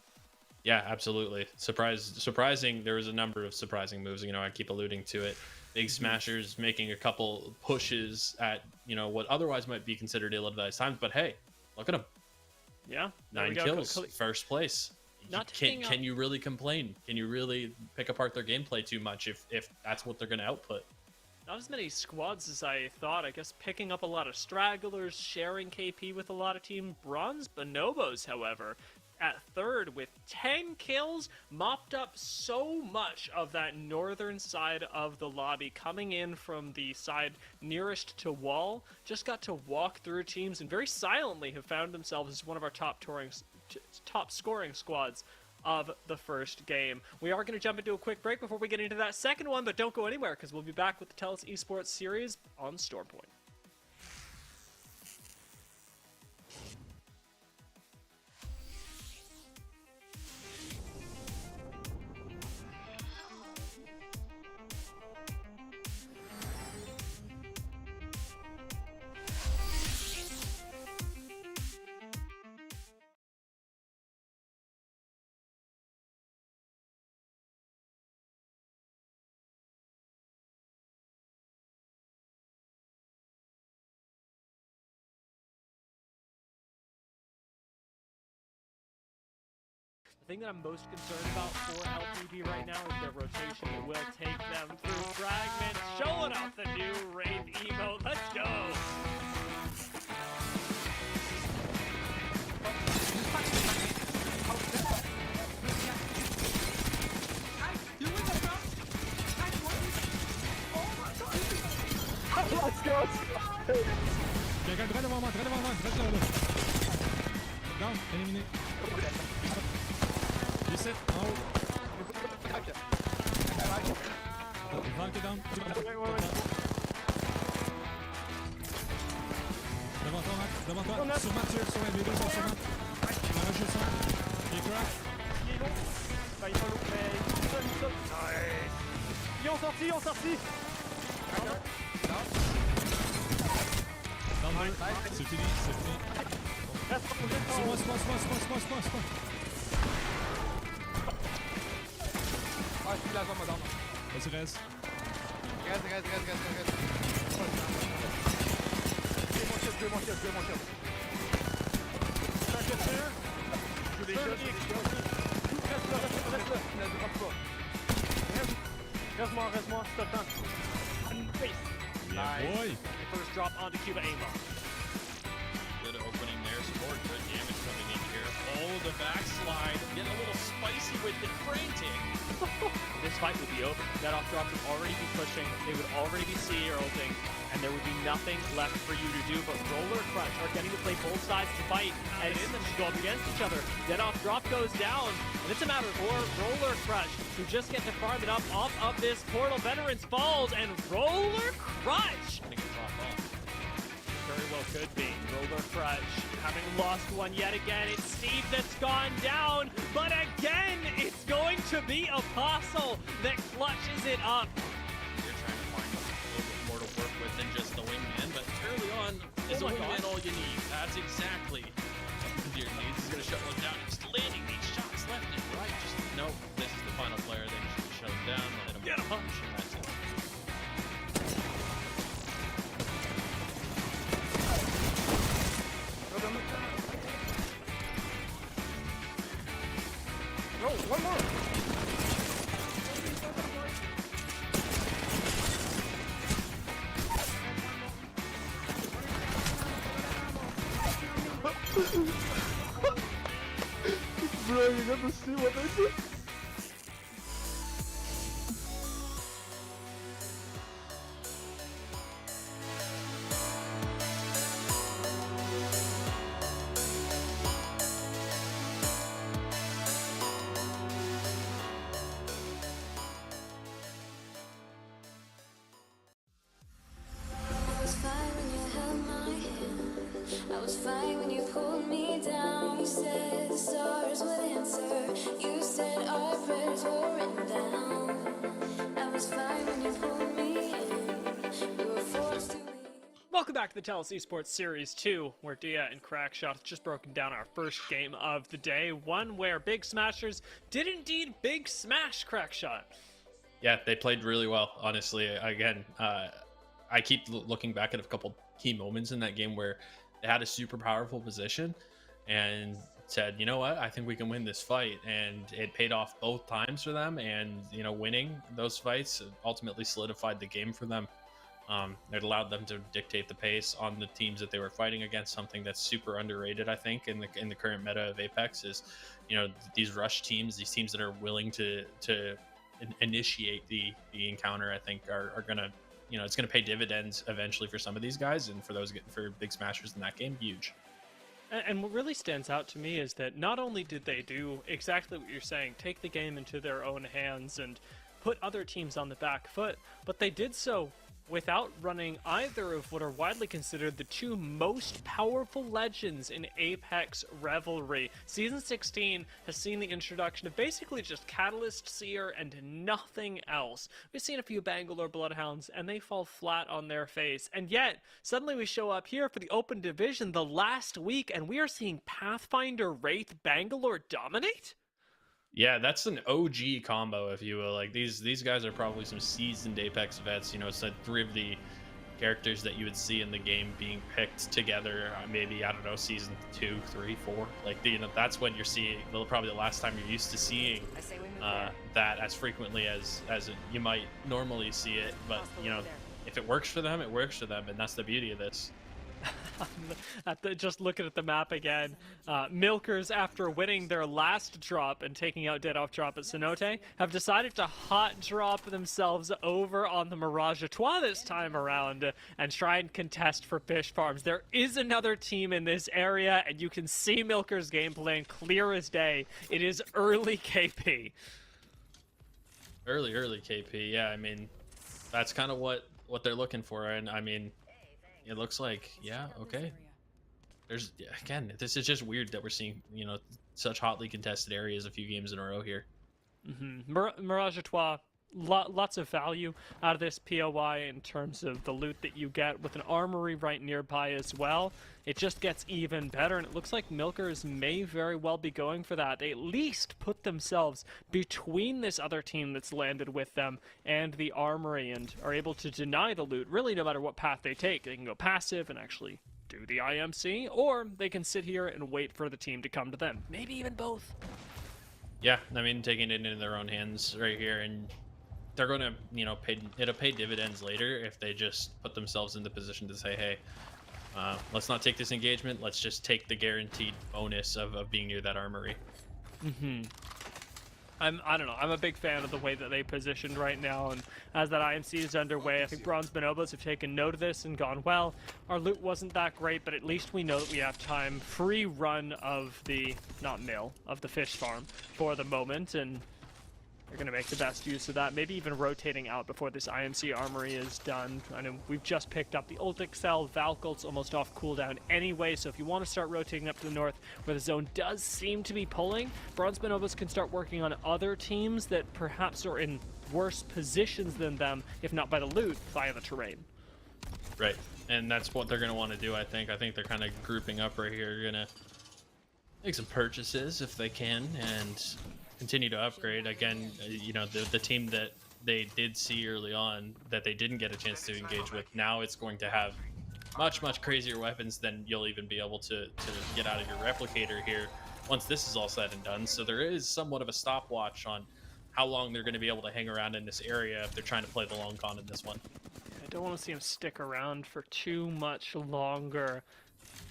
Yeah, absolutely. Surprising. There was a number of surprising moves. You know, I keep alluding to it. Big Smashers making a couple pushes at, you know, what otherwise might be considered ill-advised times, but hey, look at them. Yeah. 9 kills, first place. Can you really complain? Can you really pick apart their gameplay too much if that's what they're going to output? Not as many squads as I thought. I guess picking up a lot of stragglers, sharing KP with a lot of teams. Bronze Bonobos, however, at 3rd with 10 kills, mopped up so much of that northern side of the lobby, coming in from the side nearest to wall. Just got to walk through teams and very silently have found themselves as one of our top scoring squads of the first game. We are going to jump into a quick break before we get into that second one, but don't go anywhere because we'll be back with the TELUS Esports Series on Stormpoint. The thing that I'm most concerned about for LPB right now is their rotation. It will take them through fragments, showing off the new Wraith emote. Let's go! Let's go! Quelqu'un très devant moi, reste là. Down, éliminé. Reset, en haut. Valk est down. Devant toi, Max, devant toi. Sur Max, sur les deux, sur Max. Il a rushé ça. Il est crack. Il est long. Bah, il est pas long, mais il saute. Ils ont sorti. C'est fini. Sur moi. Vas-y, reste. Reste-moi, c'est le temps. Yeah, boy. First drop onto Cuba aimbot. Good opening there, support, good damage coming in here. Oh, the backslide, get a little spicy with it, frantic. This fight would be over. That off drop would already be pushing. They would already be CA ulting, and there would be nothing left for you to do. But Roller Crunch are getting to play both sides of the fight, and in them to go up against each other. That off drop goes down, and it's a matter for Roller Crunch to just get to farm it up off of this portal. Veterans falls, and Roller Crunch very well could be. Roller Crunch having lost one yet again. It's Steve that's gone down, but again, it's going to be Apostle that clutches it up. You're trying to find a little bit more to work with than just the wingman, but early on, is a wingman all you need? That's exactly what your needs. He's going to shut one down. Just landing these shots left and right. Just, nope, this is the final player. They just shut him down, let him punch, and that's it. No, one more. Bro, you got to see what I did? I was fine when you held my hand. I was fine when you pulled me down. You said the stars would answer. You said our prayers were written down. I was fine when you pulled me in. You were forced to leave. Welcome back to the TELUS Esports Series 2, where Dia and Crackshot have just broken down our first game of the day, one where Big Smashers did indeed big smash Crackshot. Yeah, they played really well, honestly. Again, I keep looking back at a couple key moments in that game where they had a super powerful position and said, you know what, I think we can win this fight. And it paid off both times for them. And, you know, winning those fights ultimately solidified the game for them. It allowed them to dictate the pace on the teams that they were fighting against. Something that's super underrated, I think, in the current meta of Apex is, you know, these rush teams, these teams that are willing to initiate the encounter, I think are gonna, you know, it's gonna pay dividends eventually for some of these guys, and for big smashers in that game, huge. And what really stands out to me is that not only did they do exactly what you're saying, take the game into their own hands and put other teams on the back foot, but they did so without running either of what are widely considered the two most powerful legends in Apex Revelry. Season 16 has seen the introduction of basically just Catalyst, Seer, and nothing else. We've seen a few Bangalore Bloodhounds, and they fall flat on their face. And yet, suddenly we show up here for the Open Division the last week, and we are seeing Pathfinder, Wraith, Bangalore dominate? Yeah, that's an OG combo, if you will. Like these guys are probably some seasoned Apex vets. You know, it's like three of the characters that you would see in the game being picked together. Maybe, I don't know, season 2, 3, 4. Like, you know, that's when you're seeing, well, probably the last time you're used to seeing that as frequently as you might normally see it. But you know, if it works for them, it works for them, and that's the beauty of this. Just looking at the map again, Milkers, after winning their last drop and taking out Dead Off Drop at Cenote, have decided to hot drop themselves over on the Mirage Etoile this time around and try and contest for fish farms. There is another team in this area, and you can see Milkers' gameplay clear as day. It is early KP. Early KP, yeah. I mean, that's kind of what they're looking for, and I mean, it looks like, yeah, okay. There's, again, this is just weird that we're seeing, you know, such hotly contested areas a few games in a row here. Mirage Etoile lots of value out of this POI in terms of the loot that you get with an armory right nearby as well. It just gets even better, and it looks like Milkers may very well be going for that. They at least put themselves between this other team that's landed with them and the armory and are able to deny the loot, really no matter what path they take. They can go passive and actually do the IMC, or they can sit here and wait for the team to come to them. Maybe even both. Yeah, I mean, taking it into their own hands right here, and they're going to, it'll pay dividends later if they just put themselves in the position to say, hey, let's not take this engagement. Let's just take the guaranteed bonus of being near that armory. I don't know. I'm a big fan of the way that they positioned right now, and as that IMC is underway, I think Bronze Bonobos have taken note of this and gone, well, our loot wasn't that great, but at least we know that we have time. Free run of the, not mill, of the fish farm for the moment, and they're going to make the best use of that, maybe even rotating out before this IMC armory is done. I know we've just picked up the Ult Excel. Valkult's almost off cooldown anyway, so if you want to start rotating up to the north where the zone does seem to be pulling, Bronze Bonobos can start working on other teams that perhaps are in worse positions than them, if not by the loot, via the terrain. Right, and that's what they're going to want to do, I think. I think they're kind of grouping up right here. They're going to make some purchases if they can, and continue to upgrade. Again, the team that they did see early on that they didn't get a chance to engage with, now it's going to have much crazier weapons than you'll even be able to get out of your replicator here once this is all said and done. So there is somewhat of a stopwatch on how long they're going to be able to hang around in this area if they're trying to play the long con in this one. I don't want to see them stick around for too much longer.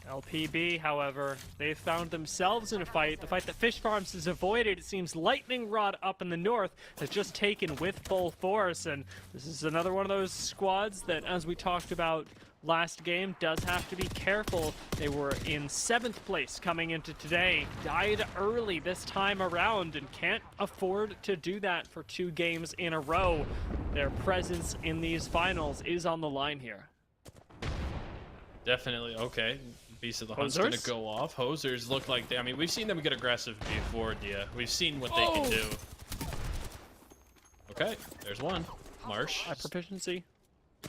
LPB, however, they've found themselves in a fight. The fight that Fish Farms has avoided. It seems Lightning Rod up in the north has just taken with full force, and this is another one of those squads that, as we talked about last game, does have to be careful. They were in 7th place coming into today, died early this time around, and can't afford to do that for 2 games in a row. Their presence in these finals is on the line here. Definitely. Okay, Beast of the Hunt's going to go off. Hosers look like I mean, we've seen them get aggressive before, Dia. We've seen what they can do. Okay, there's one. Marsh. Proficiency.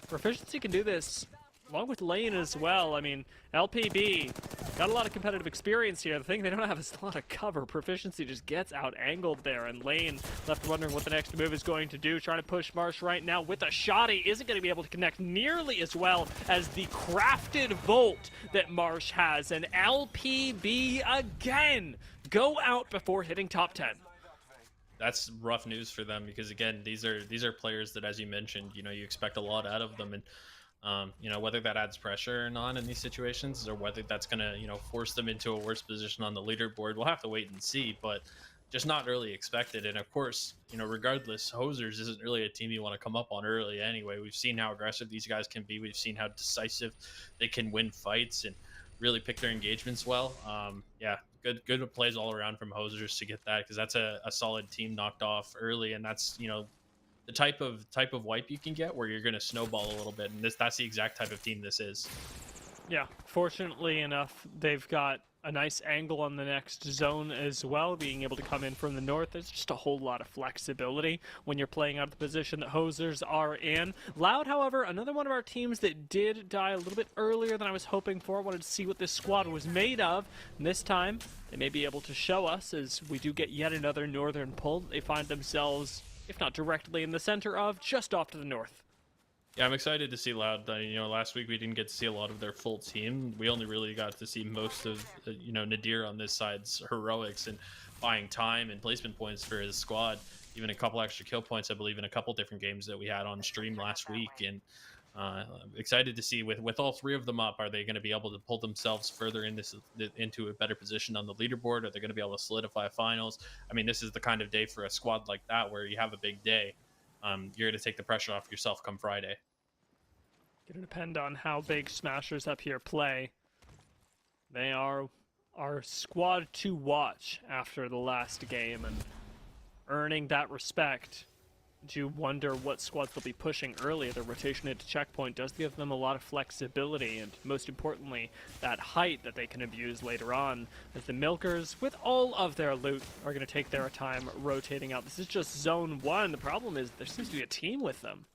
Proficiency can do this, along with Lane as well. I mean, LPB got a lot of competitive experience here. The thing they don't have is a lot of cover. Proficiency just gets out-angled there, and Lane left wondering what the next move is going to do. Trying to push Marsh right now with a shotty. Isn't going to be able to connect nearly as well as the crafted Volt that Marsh has. And LPB again go out before hitting top 10. That's rough news for them because, again, these are players that, as you mentioned, you expect a lot out of them, and whether that adds pressure or not in these situations, or whether that's going to, force them into a worse position on the leaderboard, we'll have to wait and see, but just not really expected. And of course, regardless, Hosers isn't really a team you want to come up on early anyway. We've seen how aggressive these guys can be. We've seen how decisive they can win fights and really pick their engagements well. Yeah, good plays all around from Hosers to get that, because that's a solid team knocked off early, and that's, the type of wipe you can get where you're going to snowball a little bit, and that's the exact type of team this is. Yeah, fortunately enough, they've got a nice angle on the next zone as well, being able to come in from the north. There's just a whole lot of flexibility when you're playing out of the position that Hosers are in. Loud, however, another one of our teams that did die a little bit earlier than I was hoping for. Wanted to see what this squad was made of, and this time they may be able to show us, as we do get yet another northern pull. They find themselves, if not directly in the center of, just off to the north. Yeah, I'm excited to see Loud. Last week we didn't get to see a lot of their full team. We only really got to see most of, Nadir on this side's heroics and buying time and placement points for his squad. Even a couple extra kill points, I believe, in a couple different games that we had on stream last week. And I'm excited to see with all 3 of them up, are they going to be able to pull themselves further into a better position on the leaderboard? Are they going to be able to solidify finals? I mean, this is the kind of day for a squad like that where you have a big day. You're going to take the pressure off yourself come Friday. Going to depend on how big Smashers up here play. They are our squad to watch after the last game, and earning that respect do wonder what squads they'll be pushing early. Their rotation into checkpoint does give them a lot of flexibility, and most importantly, that height that they can abuse later on, as the Milkers, with all of their loot, are going to take their time rotating out. This is just zone 1. The problem is there seems to be a team with them.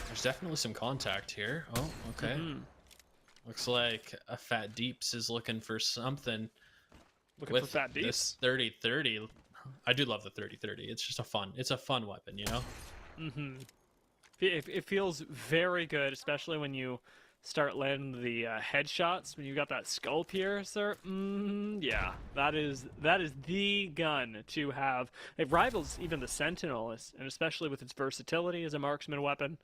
There's definitely some contact here. Oh, okay. Looks like a Fat Deeps is looking for something. Looking for Fat Deeps. This 30-30. I do love the 30-30. It's just a fun weapon, you know? It feels very good, especially when you start landing the headshots, when you got that skull piercer. Yeah, that is the gun to have. It rivals even the Sentinel, and especially with its versatility as a marksman weapon.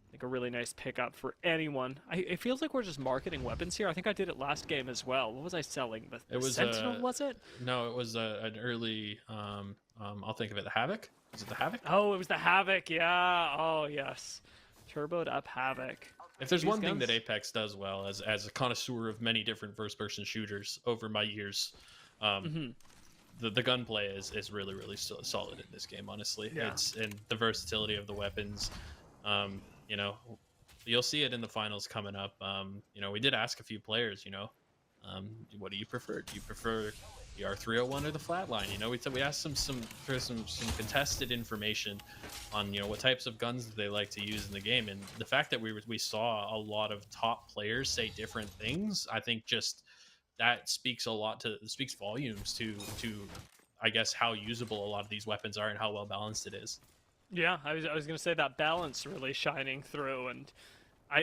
I think a really nice pickup for anyone. It feels like we're just marketing weapons here. I think I did it last game as well. What was I selling? The Sentinel, was it? No, it was an early, I'll think of it, the Havoc? Was it the Havoc? Oh, it was the Havoc, yeah. Oh, yes. Turboed up Havoc. If there's one thing that Apex does well, as a connoisseur of many different first-person shooters over my years, the gunplay is really, really solid in this game, honestly. Yeah. And the versatility of the weapons. You know, you'll see it in the finals coming up. You know, we did ask a few players, you know, what do you prefer? Do you prefer the R301 or the flatline? You know, we asked some contested information on, you know, what types of guns they like to use in the game, and the fact that we saw a lot of top players say different things, I think just that speaks volumes to I guess how usable a lot of these weapons are and how well balanced it is. Yeah, I was gonna say that balance really shining through, and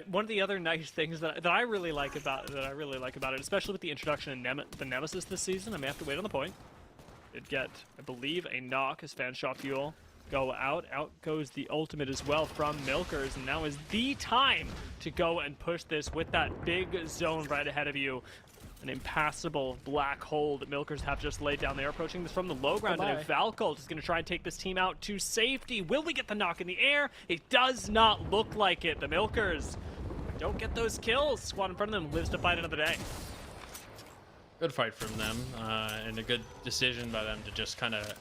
one of the other nice things that I really like about it, especially with the introduction of the Nemesis this season. I may have to wait on the point. Did get, I believe, a knock as Fanshot Fuel go out. Out goes the ultimate as well from Milkers, and now is the time to go and push this with that big zone right ahead of you. An impassable black hole that Milkers have just laid down. They're approaching this from the low ground, and Valcolt is going to try and take this team out to safety. Will we get the knock in the air? It does not look like it. The Milkers don't get those kills. Squad in front of them lives to fight another day. Good fight from them, and a good decision by them to just kind of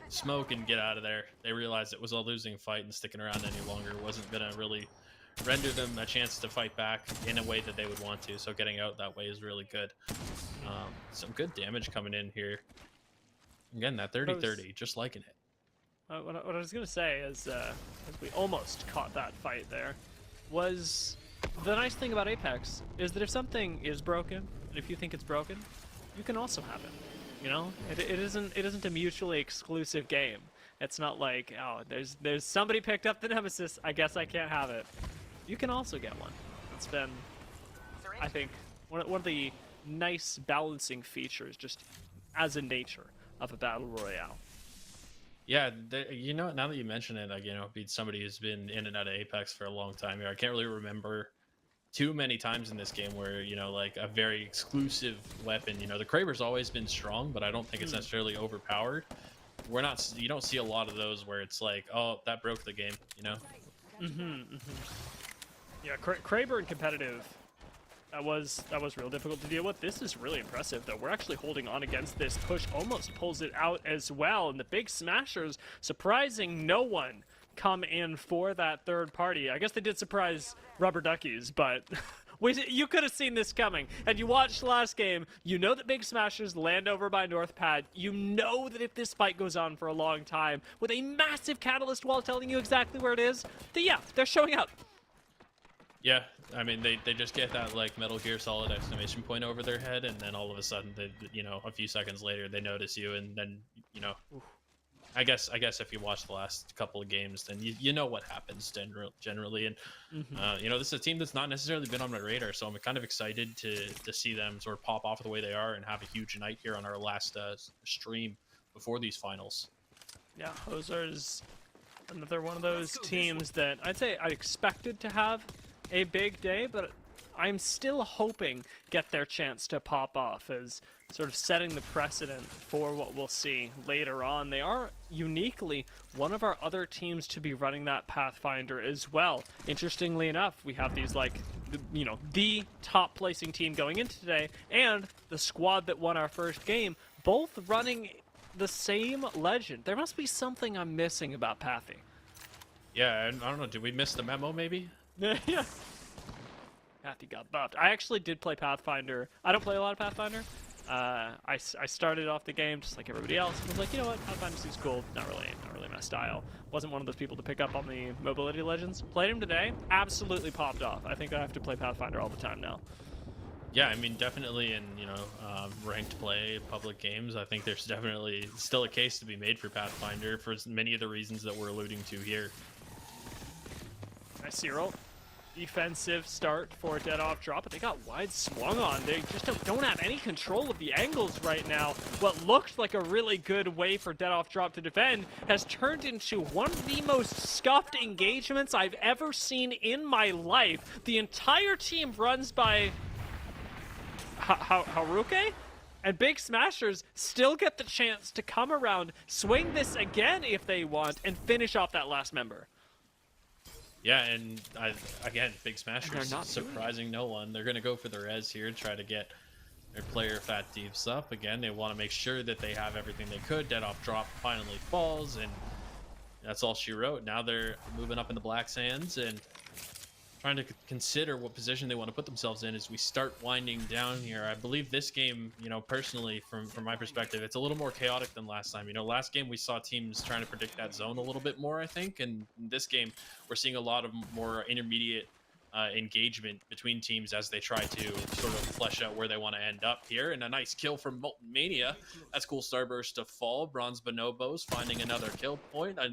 smoke and get out of there. They realized it was a losing fight, and sticking around any longer wasn't going to really render them a chance to fight back in a way that they would want to, so getting out that way is really good. Some good damage coming in here. Again, that 30-30, just liking it. What I was going to say is, as we almost caught that fight there, was the nice thing about Apex is that if something is broken, and if you think it's broken, you can also have it. You know, it isn't a mutually exclusive game. It's not like, oh, there's somebody picked up the Nemesis, I guess I can't have it. You can also get one. It's been, I think, one of the nice balancing features just as a nature of a battle royale. Yeah, you know, now that you mention it, like, you know, being somebody who's been in and out of Apex for a long time here, I can't really remember too many times in this game where, you know, like a very exclusive weapon. You know, the Kraber's always been strong, but I don't think it's necessarily overpowered. You don't see a lot of those where it's like, oh, that broke the game, you know? Yeah, Kraber in competitive, that was real difficult to deal with. This is really impressive, though. We're actually holding on against this push, almost pulls it out as well. And the big smashers, surprising no one, come in for that third party. I guess they did surprise Rubber Duckies, but you could have seen this coming. And you watched last game, you know that big smashers land over by North Pad. You know that if this fight goes on for a long time, with a massive catalyst wall telling you exactly where it is, then yeah, they're showing up. Yeah, I mean, they just get that, like, Metal Gear Solid exclamation point over their head, and then all of a sudden, you know, a few seconds later, they notice you, and then, you know, I guess if you watch the last couple of games, then you know what happens generally, and you know, this is a team that's not necessarily been on my radar, so I'm kind of excited to see them sort of pop off the way they are and have a huge night here on our last stream before these finals. Yeah, Hosers, another one of those teams that I'd say I expected to have a big day, but I'm still hoping get their chance to pop off as sort of setting the precedent for what we'll see later on. They are uniquely one of our other teams to be running that Pathfinder as well. Interestingly enough, we have these, like, you know, the top placing team going into today and the squad that won our first game, both running the same legend. There must be something I'm missing about Pathy. Yeah, and I don't know. Did we miss the memo? Maybe. Yeah. Pathy got buffed. I actually did play Pathfinder. I don't play a lot of Pathfinder. I started off the game just like everybody else. I was like, you know what, Pathfinder seems cool. Not really my style. Wasn't one of those people to pick up on the mobility legends. Played him today. Absolutely popped off. I think I have to play Pathfinder all the time now. Yeah, I mean, definitely in, ranked play, public games, I think there's definitely still a case to be made for Pathfinder for many of the reasons that we're alluding to here. Nice Cyril. Defensive start for a dead off drop, but they got wide swung on. They just don't have any control of the angles right now. What looked like a really good way for dead off drop to defend has turned into one of the most scuffed engagements I've ever seen in my life. The entire team runs by Haruke, and Big Smashers still get the chance to come around, swing this again if they want, and finish off that last member. Yeah, and again, Big Smashers not surprising no one. They're going to go for the res here, try to get their player fat deeps up. Again, they want to make sure that they have everything they could. Dead off drop finally falls, and that's all she wrote. Now they're moving up in the Black Sands and trying to consider what position they want to put themselves in as we start winding down here. I believe this game, personally, from my perspective, it's a little more chaotic than last time. Last game we saw teams trying to predict that zone a little bit more, I think, and in this game we're seeing a lot of more intermediate engagement between teams as they try to sort of flesh out where they want to end up here. And a nice kill from Molten Mania. That's cool starburst to fall. Bronze Bonobos finding another kill point. I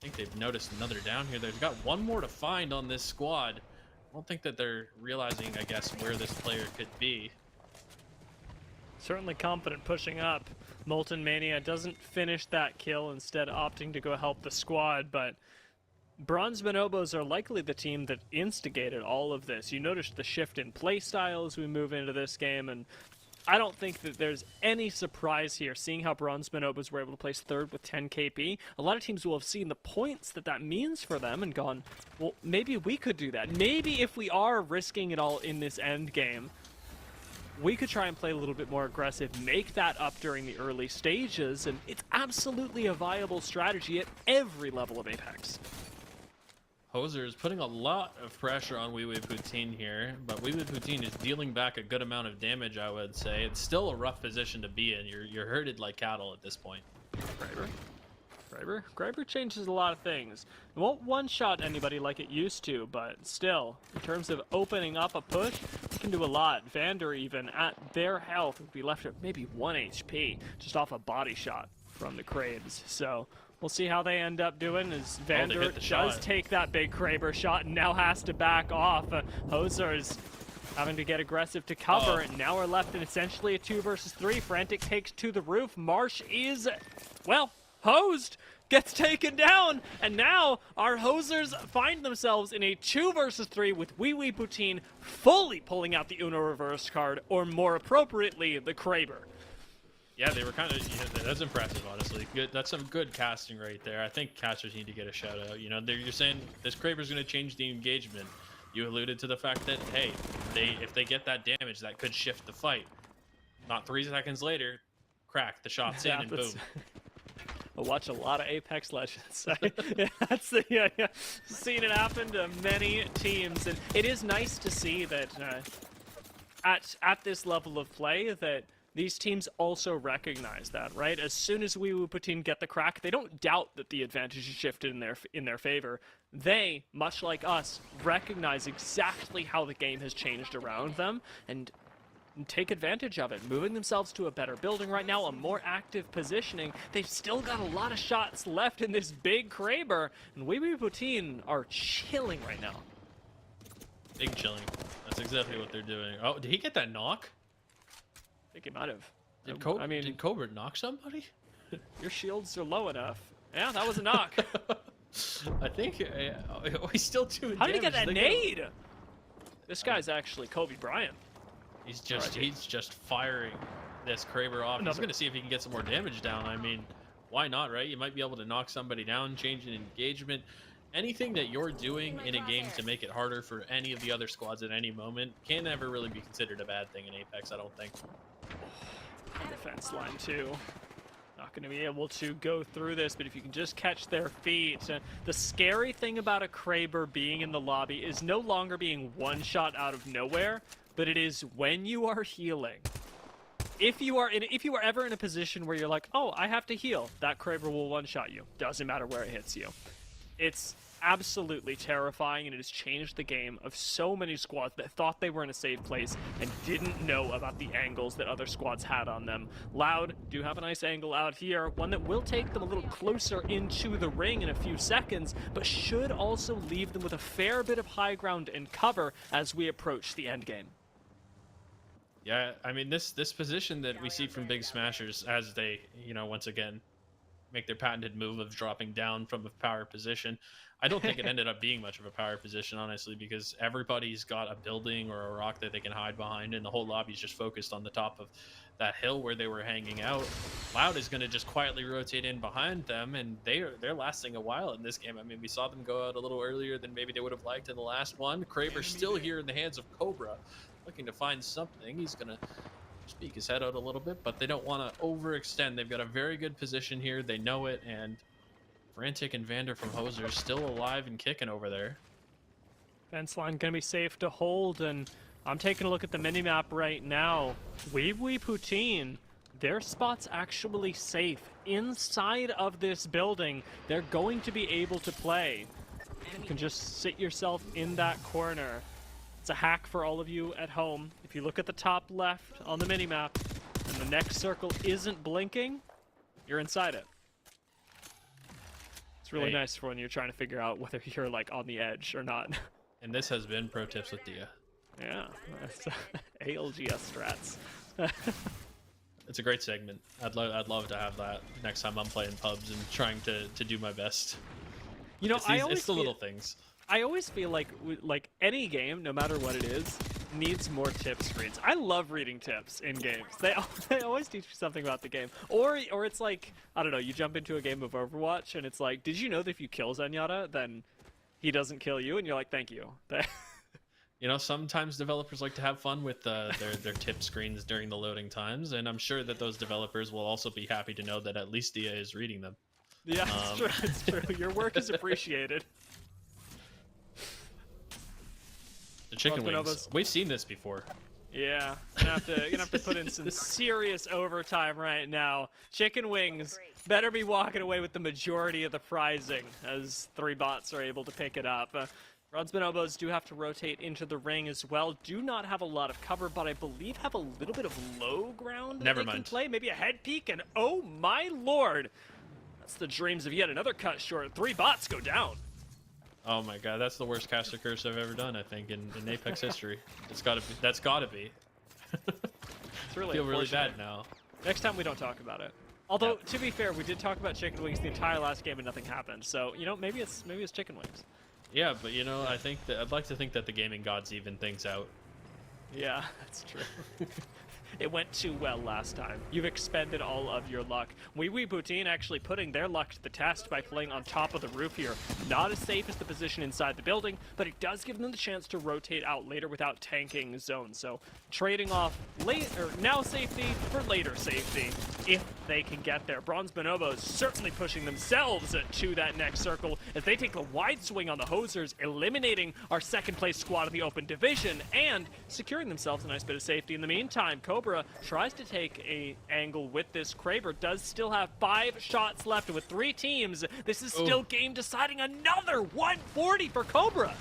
think they've noticed another down here. They've got one more to find on this squad. I don't think that they're realizing, I guess, where this player could be. Certainly confident pushing up. Molten Mania doesn't finish that kill, instead opting to go help the squad, but Bronze Bonobos are likely the team that instigated all of this. You noticed the shift in playstyle as we move into this game, and I don't think that there's any surprise here, seeing how Bronze Bonobos were able to place third with 10 KP. A lot of teams will have seen the points that means for them and gone, well, maybe we could do that. Maybe if we are risking it all in this end game, we could try and play a little bit more aggressive, make that up during the early stages, and it's absolutely a viable strategy at every level of Apex. Hoser is putting a lot of pressure on Wee Wee Poutine here, but Wee Wee Poutine is dealing back a good amount of damage, I would say. It's still a rough position to be in. You're herded like cattle at this point. Graber changes a lot of things. It won't one-shot anybody like it used to, but still, in terms of opening up a push, it can do a lot. Vander, even at their health, would be left at maybe 1 HP, just off a body shot from the Crabes. So we'll see how they end up doing, as Vander does take that big Kraber shot and now has to back off. Hoser's having to get aggressive to cover, and now we're left in essentially a 2 versus 3. Frantic takes to the roof. Marsh is, well, hosed, gets taken down, and now our Hosers find themselves in a 2 versus 3 with Wee Wee Poutine fully pulling out the Uno reverse card, or more appropriately, the Kraber. Yeah, they were kind of, that's impressive, honestly. Good, that's some good casting right there. I think casters need to get a shout out. You're saying this Kraber's going to change the engagement. You alluded to the fact that, hey, if they get that damage, that could shift the fight. Not 3 seconds later, crack, the shot's in, and boom. I watch a lot of Apex Legends. That's seen it happen to many teams, and it is nice to see that at this level of play that these teams also recognize that, right? As soon as Wee Wee Poutine get the crack, they don't doubt that the advantage is shifted in their favor. They, much like us, recognize exactly how the game has changed around them and take advantage of it, moving themselves to a better building right now, a more active positioning. They've still got a lot of shots left in this big Kraber, and Wee Wee Poutine are chilling right now. Big chilling. That's exactly what they're doing. Oh, did he get that knock? I think he might have. Did Cobra knock somebody? Your shields are low enough. Yeah, that was a knock. I think he's still doing How did he damage. get that nade? This guy's actually Kobe Bryant. He's just firing this Kraber off. He's going to see if he can get some more damage down. I mean, why not, right? You might be able to knock somebody down, change an engagement. Anything that you're doing in a game to make it harder for any of the other squads at any moment can never really be considered a bad thing in Apex, I don't think. Defense line too. Not going to be able to go through this, but if you can just catch their feet. The scary thing about a Kraber being in the lobby is no longer being one shot out of nowhere, but it is when you are healing. If you are ever in a position where you're like, oh, I have to heal, that Kraber will one-shot you. Doesn't matter where it hits you. It's absolutely terrifying, and it has changed the game of so many squads that thought they were in a safe place and didn't know about the angles that other squads had on them. Loud do have a nice angle out here, one that will take them a little closer into the ring in a few seconds, but should also leave them with a fair bit of high ground and cover as we approach the end game. Yeah, I mean, this position that we see from Big Smashers as they, once again, make their patented move of dropping down from a power position. I don't think it ended up being much of a power position, honestly, because everybody's got a building or a rock that they can hide behind, and the whole lobby's just focused on the top of that hill where they were hanging out. Loud is going to just quietly rotate in behind them, and they're lasting a while in this game. I mean, we saw them go out a little earlier than maybe they would have liked in the last one. Kraber's still here in the hands of Cobra, looking to find something. He's going to speak his head out a little bit, but they don't want to overextend. They've got a very good position here. They know it, and Frantic and Vander from Hoser still alive and kicking over there. Fence line going to be safe to hold, and I'm taking a look at the minimap right now. Wee Poutine, their spot's actually safe. Inside of this building, they're going to be able to play. You can just sit yourself in that corner. It's a hack for all of you at home. If you look at the top left on the minimap, and the next circle isn't blinking, you're inside it. It's really nice for when you're trying to figure out whether you're like on the edge or not. And this has been Pro Tips with Dia. Yeah, that's ALGS strats. It's a great segment. I'd love to have that next time I'm playing pubs and trying to do my best. You know, It's the little things. I always feel like any game, no matter what it is, needs more tip screens. I love reading tips in games. They always teach you something about the game. Or it's like, I don't know, you jump into a game of Overwatch and it's like, did you know that if you kill Zenyatta, then he doesn't kill you? And you're like, thank you. Sometimes developers like to have fun with their tip screens during the loading times, and I'm sure that those developers will also be happy to know that at least Dia is reading them. Yeah, it's true. Your work is appreciated. The chicken wings. We've seen this before. Yeah, you're gonna have to put in some serious overtime right now. Chicken wings better be walking away with the majority of the prizing, as 3 bots are able to pick it up. Bronze Bonobos do have to rotate into the ring as well. Do not have a lot of cover, but I believe have a little bit of low ground that they can play. Maybe a head peek, and oh my lord, that's the dreams of yet another cut short. 3 bots go down. Oh my god, that's the worst caster curse I've ever done, I think, in Apex history. That's gotta be. It's really I feel really bad now. Next time we don't talk about it. Although, to be fair, we did talk about chicken wings the entire last game and nothing happened. So, maybe it's chicken wings. Yeah, but I think that I'd like to think that the gaming gods even things out. Yeah, that's true. It went too well last time. You've expended all of your luck. Wee Poutine actually putting their luck to the test by playing on top of the roof here. Not as safe as the position inside the building, but it does give them the chance to rotate out later without tanking zone. So trading off now safety for later safety if they can get there. Bronze Bonobos certainly pushing themselves to that next circle as they take the wide swing on the Hosers, eliminating our second place squad in the open division and securing themselves a nice bit of safety. In the meantime, Cobra tries to take a angle with this. Kraber does still have 5 shots left, and with 3 teams, this is still game deciding. Another 140 for Cobra.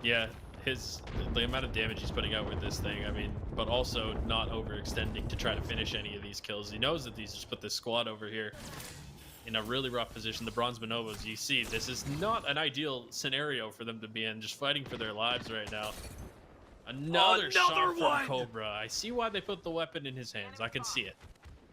Yeah, the amount of damage he's putting out with this thing, I mean, but also not overextending to try to finish any of these kills. He knows that he's just put this squad over here in a really rough position. The Bronze Bonobos, you see, this is not an ideal scenario for them to be in, just fighting for their lives right now. Another shot from Cobra. I see why they put the weapon in his hands. I can see it.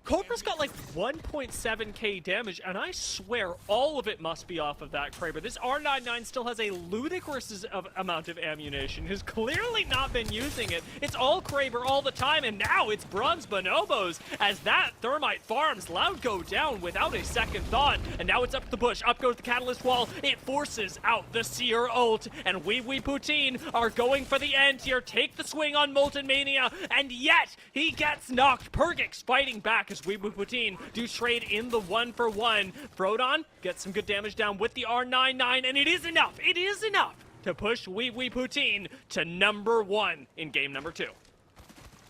Cobra's got like 1.7k damage, and I swear all of it must be off of that Kraber. This R99 still has a ludicrous amount of ammunition, who's clearly not been using it. It's all Kraber all the time, and now it's Bronze Bonobos as that Thermite farms. Loud go down without a second thought, and now it's up the bush. Up goes the Catalyst Wall. It forces out the Seer ult, and Wee Poutine are going for the end here. Take the swing on Molten Mania, and yet he gets knocked. Pergix fighting back because Poutine do trade in the 1-for-1. Frodon gets some good damage down with the R99, and it is enough. It is enough to push Poutine to number 1 in game number 2.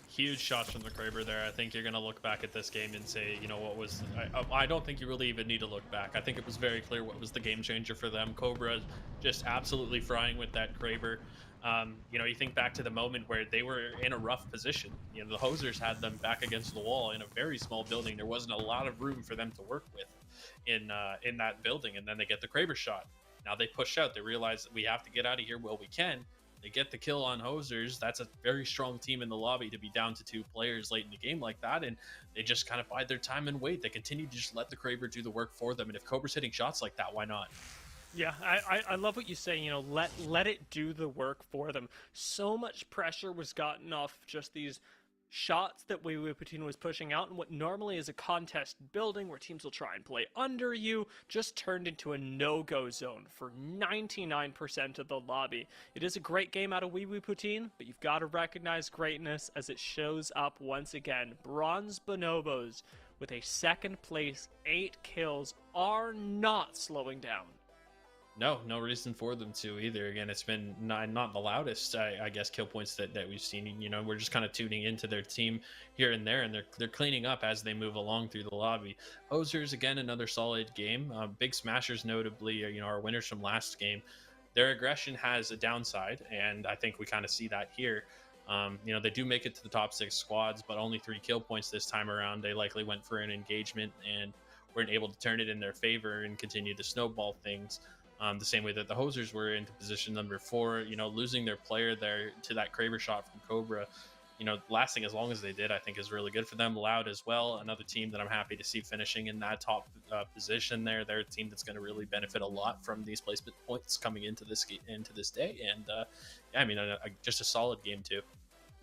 Huge shots from the Kraber there. I think you're going to look back at this game and say, you know, what was... I don't think you really even need to look back. I think it was very clear what was the game changer for them. Cobra just absolutely frying with that Kraber. You know, you think back to the moment where they were in a rough position. You know, the Hosers had them back against the wall in a very small building. There wasn't a lot of room for them to work with in that building, and then they get the Kraber shot. Now they push out. They realize that we have to get out of here while we can. They get the kill on Hosers. That's a very strong team in the lobby to be down to 2 players late in the game like that, and they just kind of bide their time and wait. They continue to just let the Kraber do the work for them, and if Cobra's hitting shots like that, why not? Yeah, I love what you say, you know, let it do the work for them. So much pressure was gotten off just these shots that Poutine was pushing out, and what normally is a contest building where teams will try and play under you just turned into a no-go zone for 99% of the lobby. It is a great game out of Poutine, but you've got to recognize greatness as it shows up once again. Bronze Bonobos with a 2nd place, 8 kills are not slowing down. No reason for them to either. Again, it's been not the loudest, I guess, kill points that we've seen. You know, we're just kind of tuning into their team here and there, and they're cleaning up as they move along through the lobby. Hosers, again, another solid game. Big Smashers, notably, you know, our winners from last game. Their aggression has a downside, and I think we kind of see that here. You know, they do make it to the top 6 squads, but only 3 kill points this time around. They likely went for an engagement and weren't able to turn it in their favor and continue to snowball things. The same way that the Hosers were into position number 4, you know, losing their player there to that Kraber shot from Cobra, you know, lasting as long as they did, I think is really good for them. Loud as well, another team that I'm happy to see finishing in that top position there. They're a team that's going to really benefit a lot from these placement points coming into this day. And yeah, I mean, just a solid game too.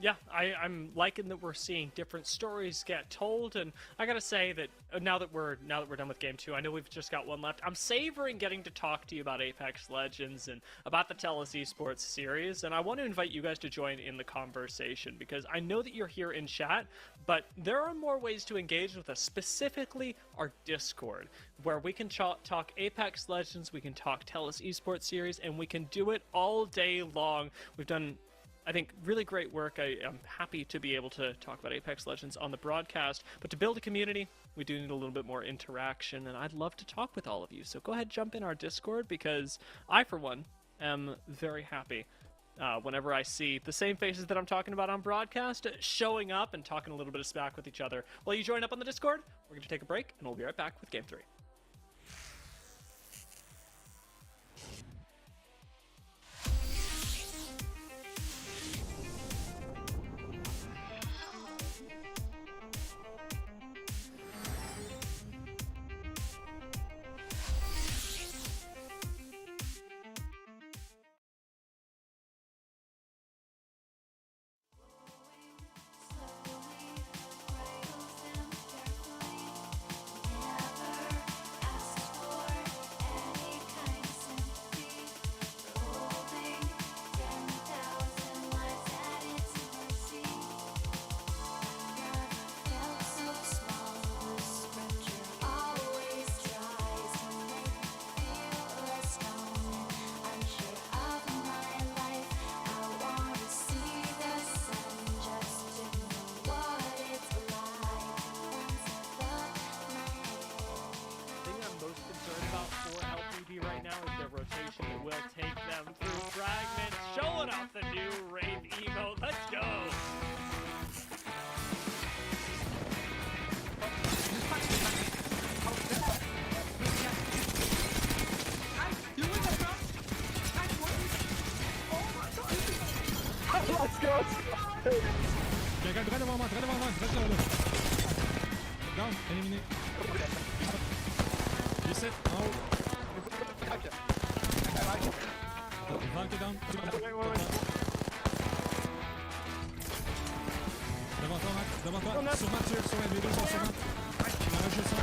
Yeah, I'm liking that we're seeing different stories get told, and I gotta say that now that we're done with game 2, I know we've just got one left. I'm savoring getting to talk to you about Apex Legends and about the TELUS Esports Series, and I want to invite you guys to join in the conversation because I know that you're here in chat, but there are more ways to engage with us, specifically our Discord, where we can talk Apex Legends, we can talk TELUS Esports Series, and we can do it all day long. We've done, I think, really great work. I'm happy to be able to talk about Apex Legends on the broadcast, but to build a community, we do need a little bit more interaction, and I'd love to talk with all of you. So go ahead, jump in our Discord, because I, for one, am very happy whenever I see the same faces that I'm talking about on broadcast showing up and talking a little bit of smack with each other. While you join up on the Discord, we're going to take a break, and we'll be right back with Game 3. Right now is their rotation that will take them through fragments, showing off the new Wraith emote. Let's go! Let's go! Quelqu'un très devant moi, très là. Down, éliminé. Reset, en haut. Valk est down. Devant toi, Max, devant toi. Sur Max, sur les deux sont sur Max. Il en reste juste un.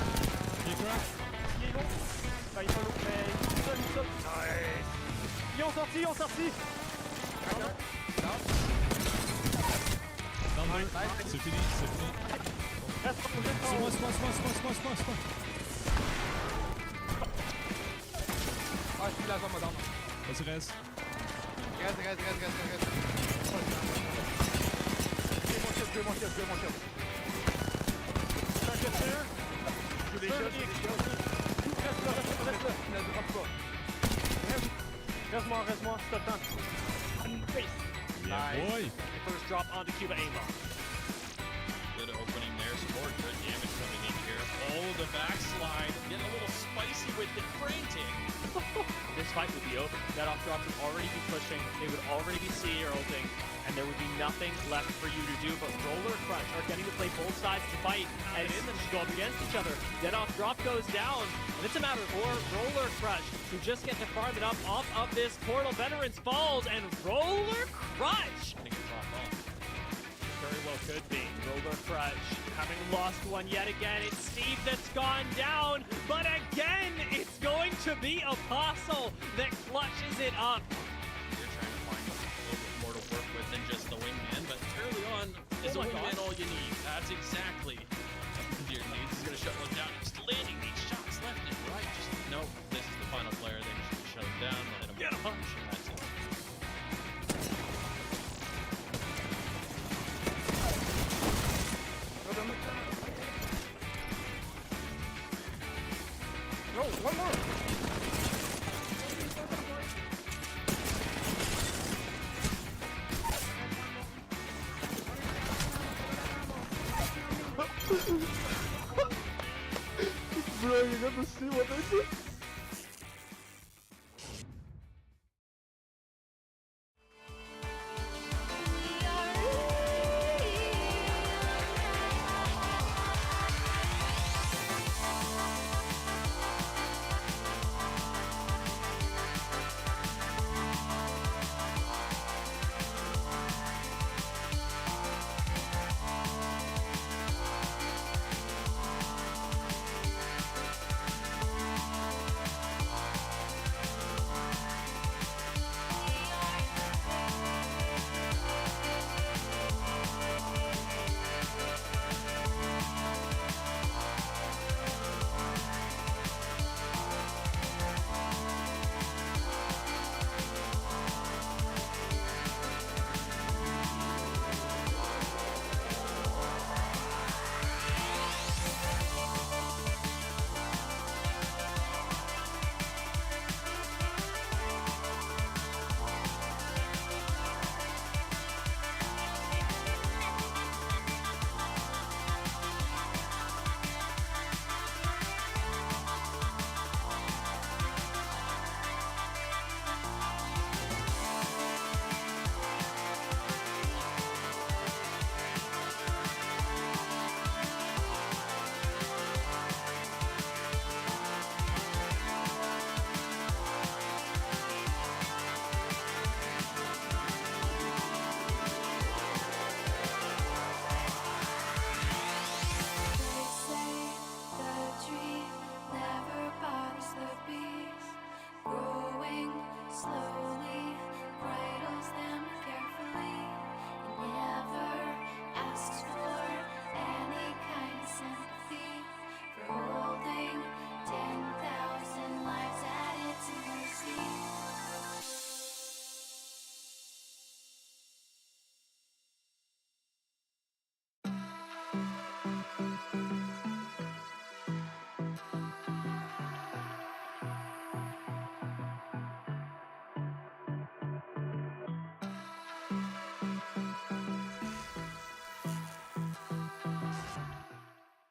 Il est crack. Il est long. Bah, il est pas long, mais il sonne. Ils ont sorti. Down 2. C'est fini. C'est moi. Ah, je suis la zone moderne. Vas-y, reste. Reste. Tuez mon chef. Je les shields. Reste là, ne drop pas. Reste-moi, stop temps. Yeah, boy. First drop onto Cuba Aimbot. Good opening there. Support. Good damage coming in here. Oh, the backslide. Getting a little spicy with it. Frantic. This fight would be over. That off drops would already be pushing. They would already be CE or ulting, and there would be nothing left for you to do. But Roller Crunch are getting to play both sides to fight, and in them to go up against each other. That off drop goes down, and it's a matter for Roller Crunch to just get to farm it up off of this portal. Veterans falls, and Roller Crunch very well could be. Roller Crunch having lost one yet again. It's Steve that's gone down, but again, it's going to be Apostle that clutches it up. You're trying to find a little bit more to work with than just the wingman, but early on, is a wingman all you need? That's exactly what your needs. He's going to shut one down. He's landing these shots left and right. Just, nope, this is the final player. They just shut him down, let him get a punch, and that's it. No, one more. Bro, you got to see what I did?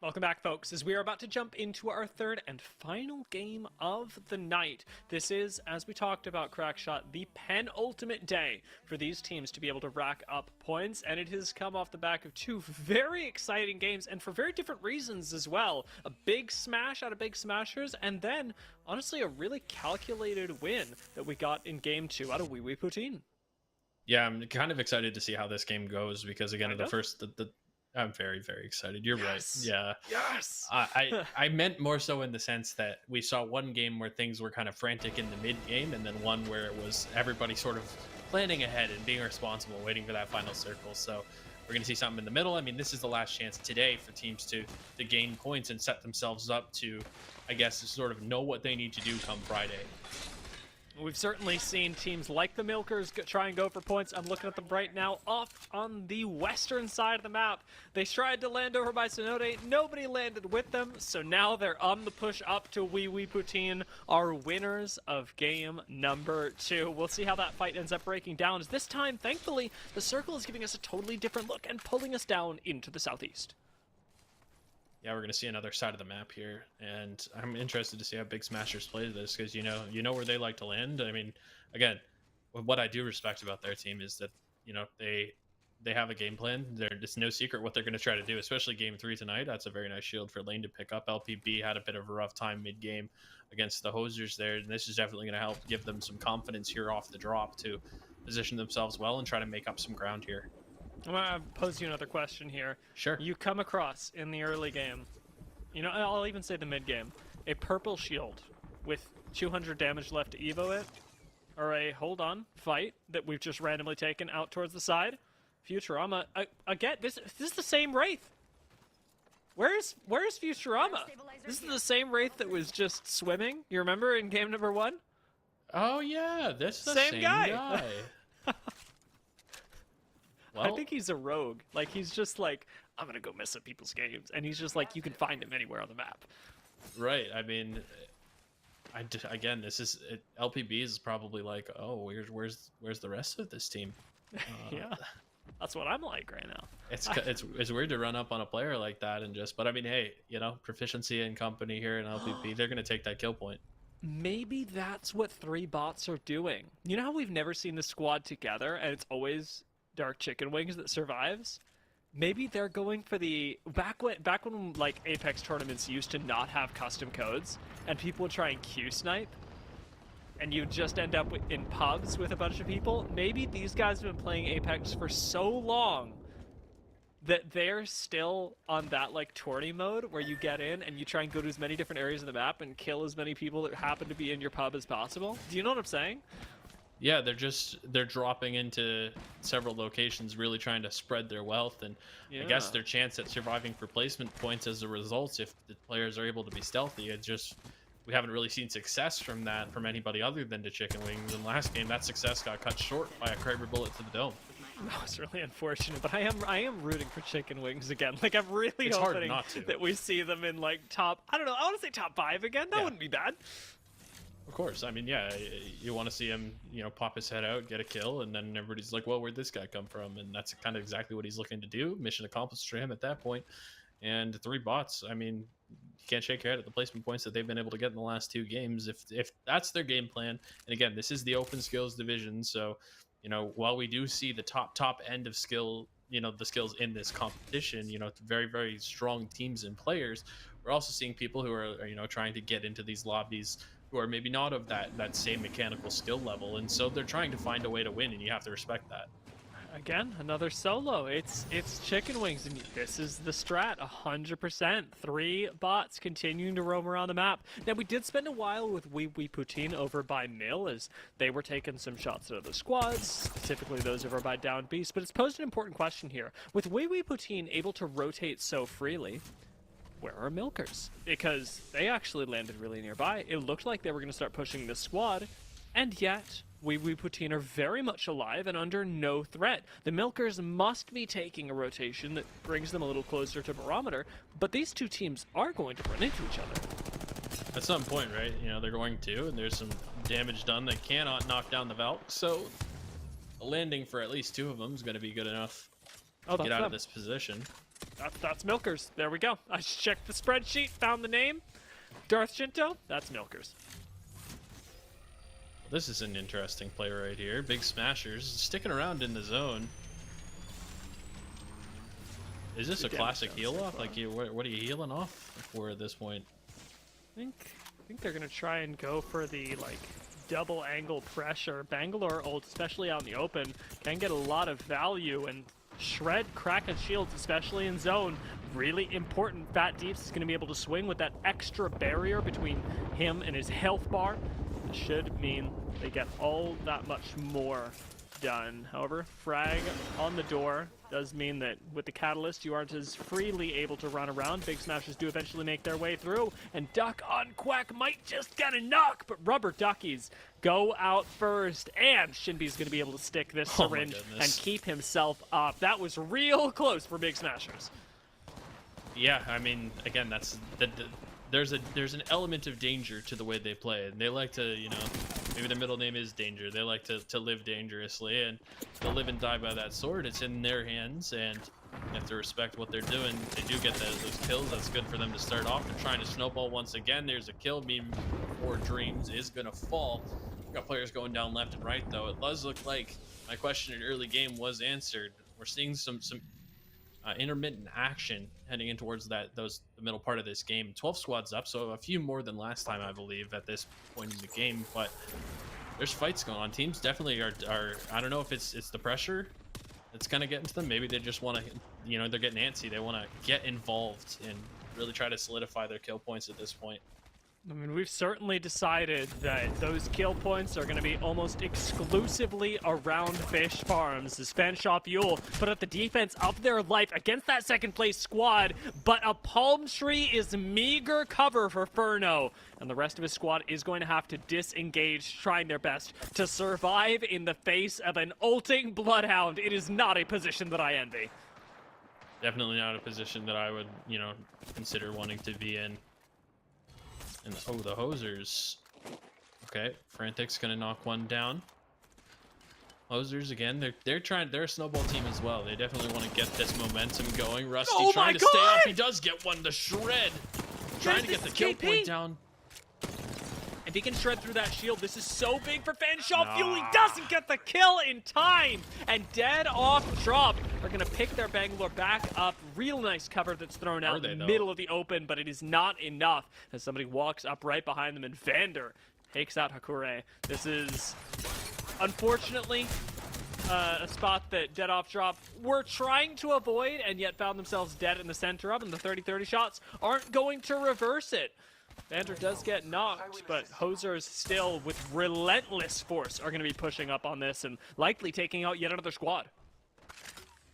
Welcome back, folks, as we are about to jump into our third and final game of the night. This is, as we talked about, Crackshot, the penultimate day for these teams to be able to rack up points, and it has come off the back of two very exciting games, and for very different reasons as well. A big smash out of Big Smashers, and then, honestly, a really calculated win that we got in Game 2 out of Wee Wee Poutine. Yeah, I'm kind of excited to see how this game goes, because, again, I'm very, very excited. You're right. Yeah. Yes. I meant more so in the sense that we saw one game where things were kind of frantic in the mid game, and then one where it was everybody sort of planning ahead and being responsible, waiting for that final circle. So we're going to see something in the middle. I mean, this is the last chance today for teams to gain points and set themselves up to, I guess, sort of know what they need to do come Friday. We've certainly seen teams like the Milkers try and go for points. I'm looking at them right now off on the western side of the map. They tried to land over by Sonode. Nobody landed with them, so now they're on the push up to Wee Wee Poutine, our winners of game number 2. We'll see how that fight ends up breaking down, as this time, thankfully, the circle is giving us a totally different look and pulling us down into the southeast. Yeah, we're going to see another side of the map here, and I'm interested to see how Big Smashers play this, because you know where they like to land. I mean, again, what I do respect about their team is that they have a game plan. It's no secret what they're going to try to do, especially game 3 tonight. That's a very nice shield for lane to pick up. LPB had a bit of a rough time mid-game against the Hosers there, and this is definitely going to help give them some confidence here off the drop to position themselves well and try to make up some ground here. I'm going to pose you another question here. Sure. You come across in the early game, I'll even say the mid game, a purple shield with 200 damage left to evo it, or a hold on fight that we've just randomly taken out towards the side. Futurama, again, this is the same Wraith. Where's Futurama? This is the same Wraith that was just swimming. You remember in game number 1? Oh yeah, that's the Same guy. Well, I think he's a rogue. Like, he's just like, I'm gonna go mess up people's games, and he's just like, you can find him anywhere on the map. Right. I mean, again, this is LPB is probably like, oh, where's the rest of this team? Yeah, that's what I'm like right now. It's weird to run up on a player like that and just, but I mean, hey, proficiency and company here in LPB, they're gonna take that kill point. Maybe that's what 3 bots are doing. You know how we've never seen the squad together, and it's always Dark Chicken Wings that survives? Maybe they're going for the back when like Apex tournaments used to not have custom codes and people would try and Q snipe and you just end up in pubs with a bunch of people. Maybe these guys have been playing Apex for so long that they're still on that like tourney mode where you get in and you try and go to as many different areas of the map and kill as many people that happen to be in your pub as possible. Do you know what I'm saying? Yeah, they're dropping into several locations, really trying to spread their wealth, and I guess their chance at surviving for placement points as a result, if the players are able to be stealthy. It's just, we haven't really seen success from anybody other than the Chicken Wings. In last game, that success got cut short by a Kraber bullet to the dome. That was really unfortunate, but I am rooting for Chicken Wings again. Like, I'm really hoping that we see them in like top, I don't know, I want to say top 5 again. That wouldn't be bad. Of course. I mean, yeah, you want to see him, pop his head out, get a kill, and then everybody's like, well, where'd this guy come from? And that's kind of exactly what he's looking to do. Mission accomplished for him at that point. And 3 bots, I mean, you can't shake your head at the placement points that they've been able to get in the last 2 games. If that's their game plan, and again, this is the open skills division, so, while we do see the top end of skill, the skills in this competition, very, very strong teams and players, we're also seeing people who are trying to get into these lobbies who are maybe not of that same mechanical skill level, and so they're trying to find a way to win, and you have to respect that. Again, another solo. It's Chicken Wings, and this is the strat, 100%. 3 bots continuing to roam around the map. Now, we did spend a while with Wee Wee Poutine over by Mill, as they were taking some shots at other squads, specifically those over by Down Beast, but it's posed an important question here. With Wee Wee Poutine able to rotate so freely, where are Milkers? Because they actually landed really nearby. It looked like they were going to start pushing this squad, and yet Wee Wee Poutine are very much alive and under no threat. The Milkers must be taking a rotation that brings them a little closer to Barometer, but these 2 teams are going to run into each other. At some point, right? They're going to, and there's some damage done that cannot knock down the Valk, so a landing for at least 2 of them is going to be good enough to get out of this position. That's Milkers. There we go. I checked the spreadsheet, found the name. Darth Shinto, that's Milkers. This is an interesting play right here. Big Smashers sticking around in the zone. Is this a classic heal off? Like, what are you healing off for at this point? I think they're gonna try and go for the like double angle pressure. Bangalore ult, especially out in the open, can get a lot of value and shred Kraken shields, especially in zone. Really important. Fat Deeps is going to be able to swing with that extra barrier between him and his health bar. It should mean they get all that much more done. However, frag on the door does mean that with the catalyst, you aren't as freely able to run around. Big Smashers do eventually make their way through, and Duck on Quack might just get a knock, but Rubber Duckies go out first, and Shinby's going to be able to stick this syringe and keep himself up. That was real close for Big Smashers. Yeah, I mean, again, that's there's an element of danger to the way they play, and they like to, you know, maybe their middle name is Danger. They like to live dangerously, and to live and die by that sword. It's in their hands, and you have to respect what they're doing. They do get those kills. That's good for them to start off. They're trying to snowball once again. There's a kill. Before Dreams is gonna fall. Got players going down left and right, though. It does look like my question in early game was answered. We're seeing some intermittent action heading in towards the middle part of this game. 12 squads up, so a few more than last time, I believe, at this point in the game. But there's fights going on. Teams definitely are I don't know if it's the pressure that's kind of getting to them. Maybe they just want to, you know, they're getting antsy. They want to get involved and really try to solidify their kill points at this point. I mean, we've certainly decided that those kill points are going to be almost exclusively around Fish Farms. As Fanshaw Fuel put up the defense of their life against that second place squad, but a palm tree is meager cover for Furno, and the rest of his squad is going to have to disengage, trying their best to survive in the face of an ulting Bloodhound. It is not a position that I envy. Definitely not a position that I would, you know, consider wanting to be in. And the Hosers. Okay, Frantic's gonna knock one down. Hosers again. They're a snowball team as well. They definitely want to get this momentum going. Rusty trying to stay up. He does get one to shred. Trying to get the kill point down. If he can shred through that shield, this is so big for Fanshaw Fuel. He doesn't get the kill in time. And dead off drop are going to pick their Bangalore back up. Real nice cover that's thrown out in the middle of the open, but it is not enough as somebody walks up right behind them, and Vander takes out Hakure. This is, unfortunately, a spot that dead off drop were trying to avoid and yet found themselves dead in the center of, and the 30-30 shots aren't going to reverse it. Vander does get knocked, but Hosers still, with relentless force, are going to be pushing up on this and likely taking out yet another squad.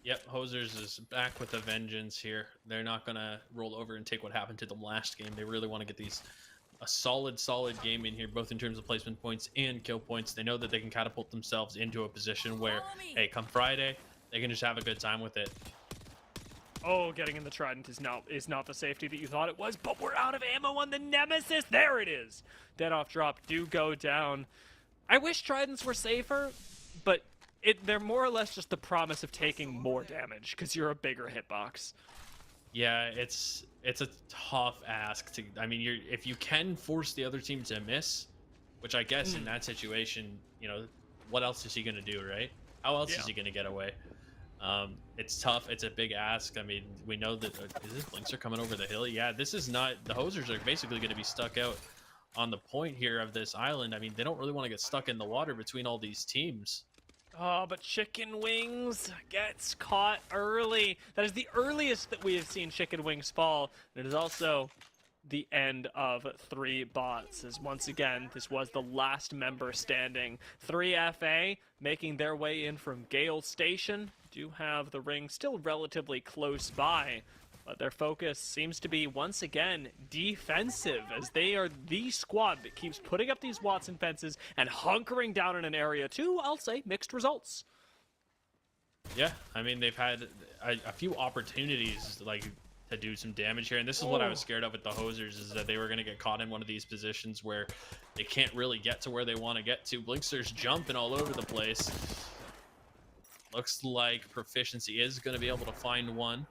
Yep, Hosers is back with a vengeance here. They're not going to roll over and take what happened to them last game. They really want to get a solid game in here, both in terms of placement points and kill points. They know that they can catapult themselves into a position where, hey, come Friday, they can just have a good time with it. Oh, getting in the Trident is not the safety that you thought it was, but we're out of ammo on the Nemesis. There it is. Dead off drop do go down. I wish Tridents were safer, but they're more or less just the promise of taking more damage because you're a bigger hitbox. Yeah, it's a tough ask to. I mean, if you can force the other team to miss, which I guess in that situation, you know, what else is he gonna do, right? How else is he gonna get away? It's tough. It's a big ask. I mean, we know that is this Blinks are coming over the hill. Yeah, this is not. The Hosers are basically going to be stuck out on the point here of this island. I mean, they don't really want to get stuck in the water between all these teams. Oh, but Chicken Wings gets caught early. That is the earliest that we have seen Chicken Wings fall. And it is also the end of 3 bots, as once again, this was the last member standing. 3FA making their way in from Gale Station. Do have the ring still relatively close by, but their focus seems to be once again defensive, as they are the squad that keeps putting up these Watson fences and hunkering down in an area to, I'll say, mixed results. Yeah, I mean, they've had a few opportunities like to do some damage here, and this is what I was scared of with the Hosers, is that they were going to get caught in one of these positions where they can't really get to where they want to get to. Blinkster's jumping all over the place. Looks like Proficiency is going to be able to find one.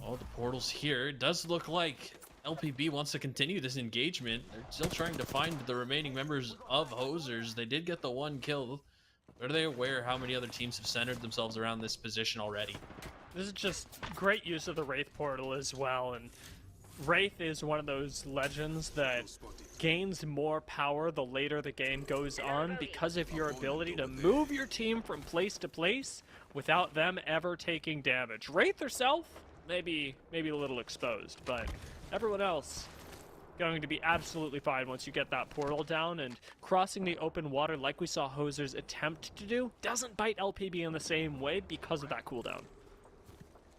Oh, the portal's here. It does look like LPB wants to continue this engagement. They're still trying to find the remaining members of Hosers. They did get the 1 kill. Are they aware how many other teams have centered themselves around this position already? This is just great use of the Wraith portal as well, and Wraith is one of those legends that gains more power the later the game goes on because of your ability to move your team from place to place without them ever taking damage. Wraith herself, maybe a little exposed, but everyone else going to be absolutely fine once you get that portal down, and crossing the open water like we saw Hosers attempt to do doesn't bite LPB in the same way because of that cooldown.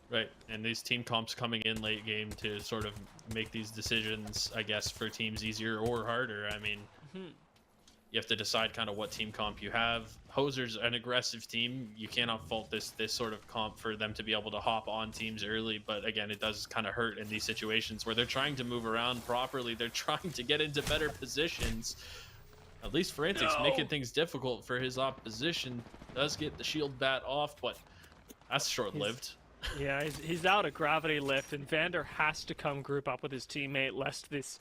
Right, and these team comps coming in late game to sort of make these decisions, I guess, for teams easier or harder. I mean, you have to decide kind of what team comp you have. Hoser's an aggressive team. You cannot fault this sort of comp for them to be able to hop on teams early, but again, it does kind of hurt in these situations where they're trying to move around properly. They're trying to get into better positions. At least Frantic's making things difficult for his opposition. Does get the shield bat off, but that's short-lived. Yeah, he's out of gravity lift, and Vander has to come group up with his teammate lest these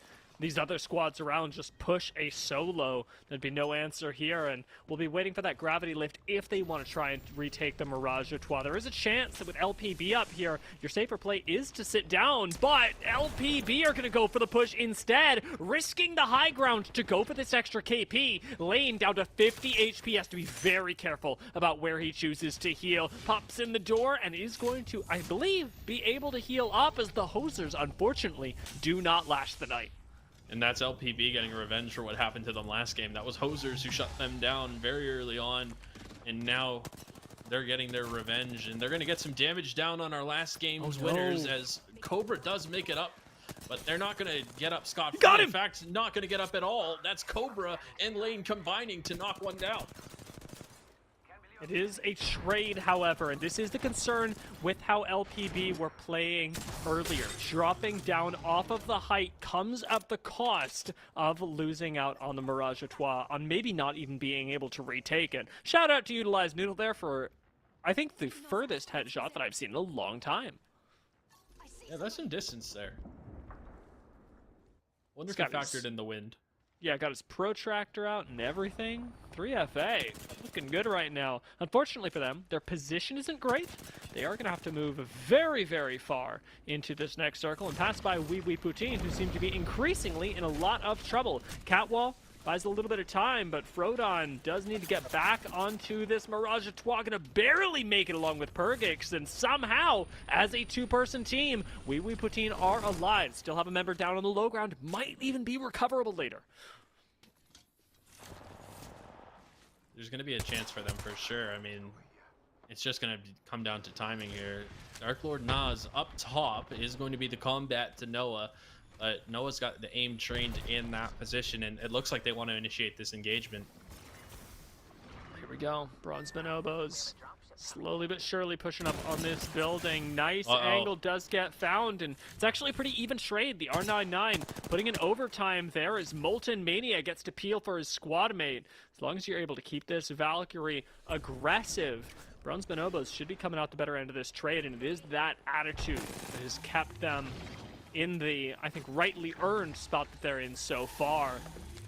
other squads around just push a solo. There'd be no answer here, and we'll be waiting for that gravity lift if they want to try and retake the Mirage Etoile. There is a chance that with LPB up here, your safer play is to sit down, but LPB are going to go for the push instead, risking the high ground to go for this extra KP. Lane down to 50 HP, has to be very careful about where he chooses to heal. Pops in the door and is going to, I believe, be able to heal up as the Hosers, unfortunately, do not last the night. And that's LPB getting revenge for what happened to them last game. That was Hosers who shut them down very early on, and now they're getting their revenge, and they're going to get some damage down on our last game's winners as Cobra does make it up, but they're not going to get up scot-free. Got him! In fact, not going to get up at all. That's Cobra and Lane combining to knock one down. It is a trade, however, and this is the concern with how LPB were playing earlier. Dropping down off of the height comes at the cost of losing out on the Mirage Etoile, on maybe not even being able to retake it. Shout out to Utilize Noodle there for, I think, the furthest headshot that I've seen in a long time. Yeah, that's some distance there. Wonder if he factored in the wind. Yeah, got his protractor out and everything. 3FA, looking good right now. Unfortunately for them, their position isn't great. They are going to have to move very, very far into this next circle and pass by Wee Wee Poutine, who seem to be increasingly in a lot of trouble. Catwall buys a little bit of time, but Frodon does need to get back onto this Mirage Etoile. Gonna barely make it along with Purgix, and somehow, as a two-person team, Wee Wee Poutine are alive. Still have a member down on the low ground, might even be recoverable later. There's going to be a chance for them for sure. I mean, it's just going to come down to timing here. Dark Lord Nas up top is going to be the combat to Noah. But Noah's got the aim trained in that position, and it looks like they want to initiate this engagement. Here we go. Bronze Bonobos slowly but surely pushing up on this building. Nice angle does get found, and it's actually a pretty even trade. The R99 putting in overtime there as Molten Mania gets to peel for his squad mate. As long as you're able to keep this Valkyrie aggressive, Bronze Bonobos should be coming out the better end of this trade, and it is that attitude that has kept them in the, I think, rightly earned spot that they're in so far.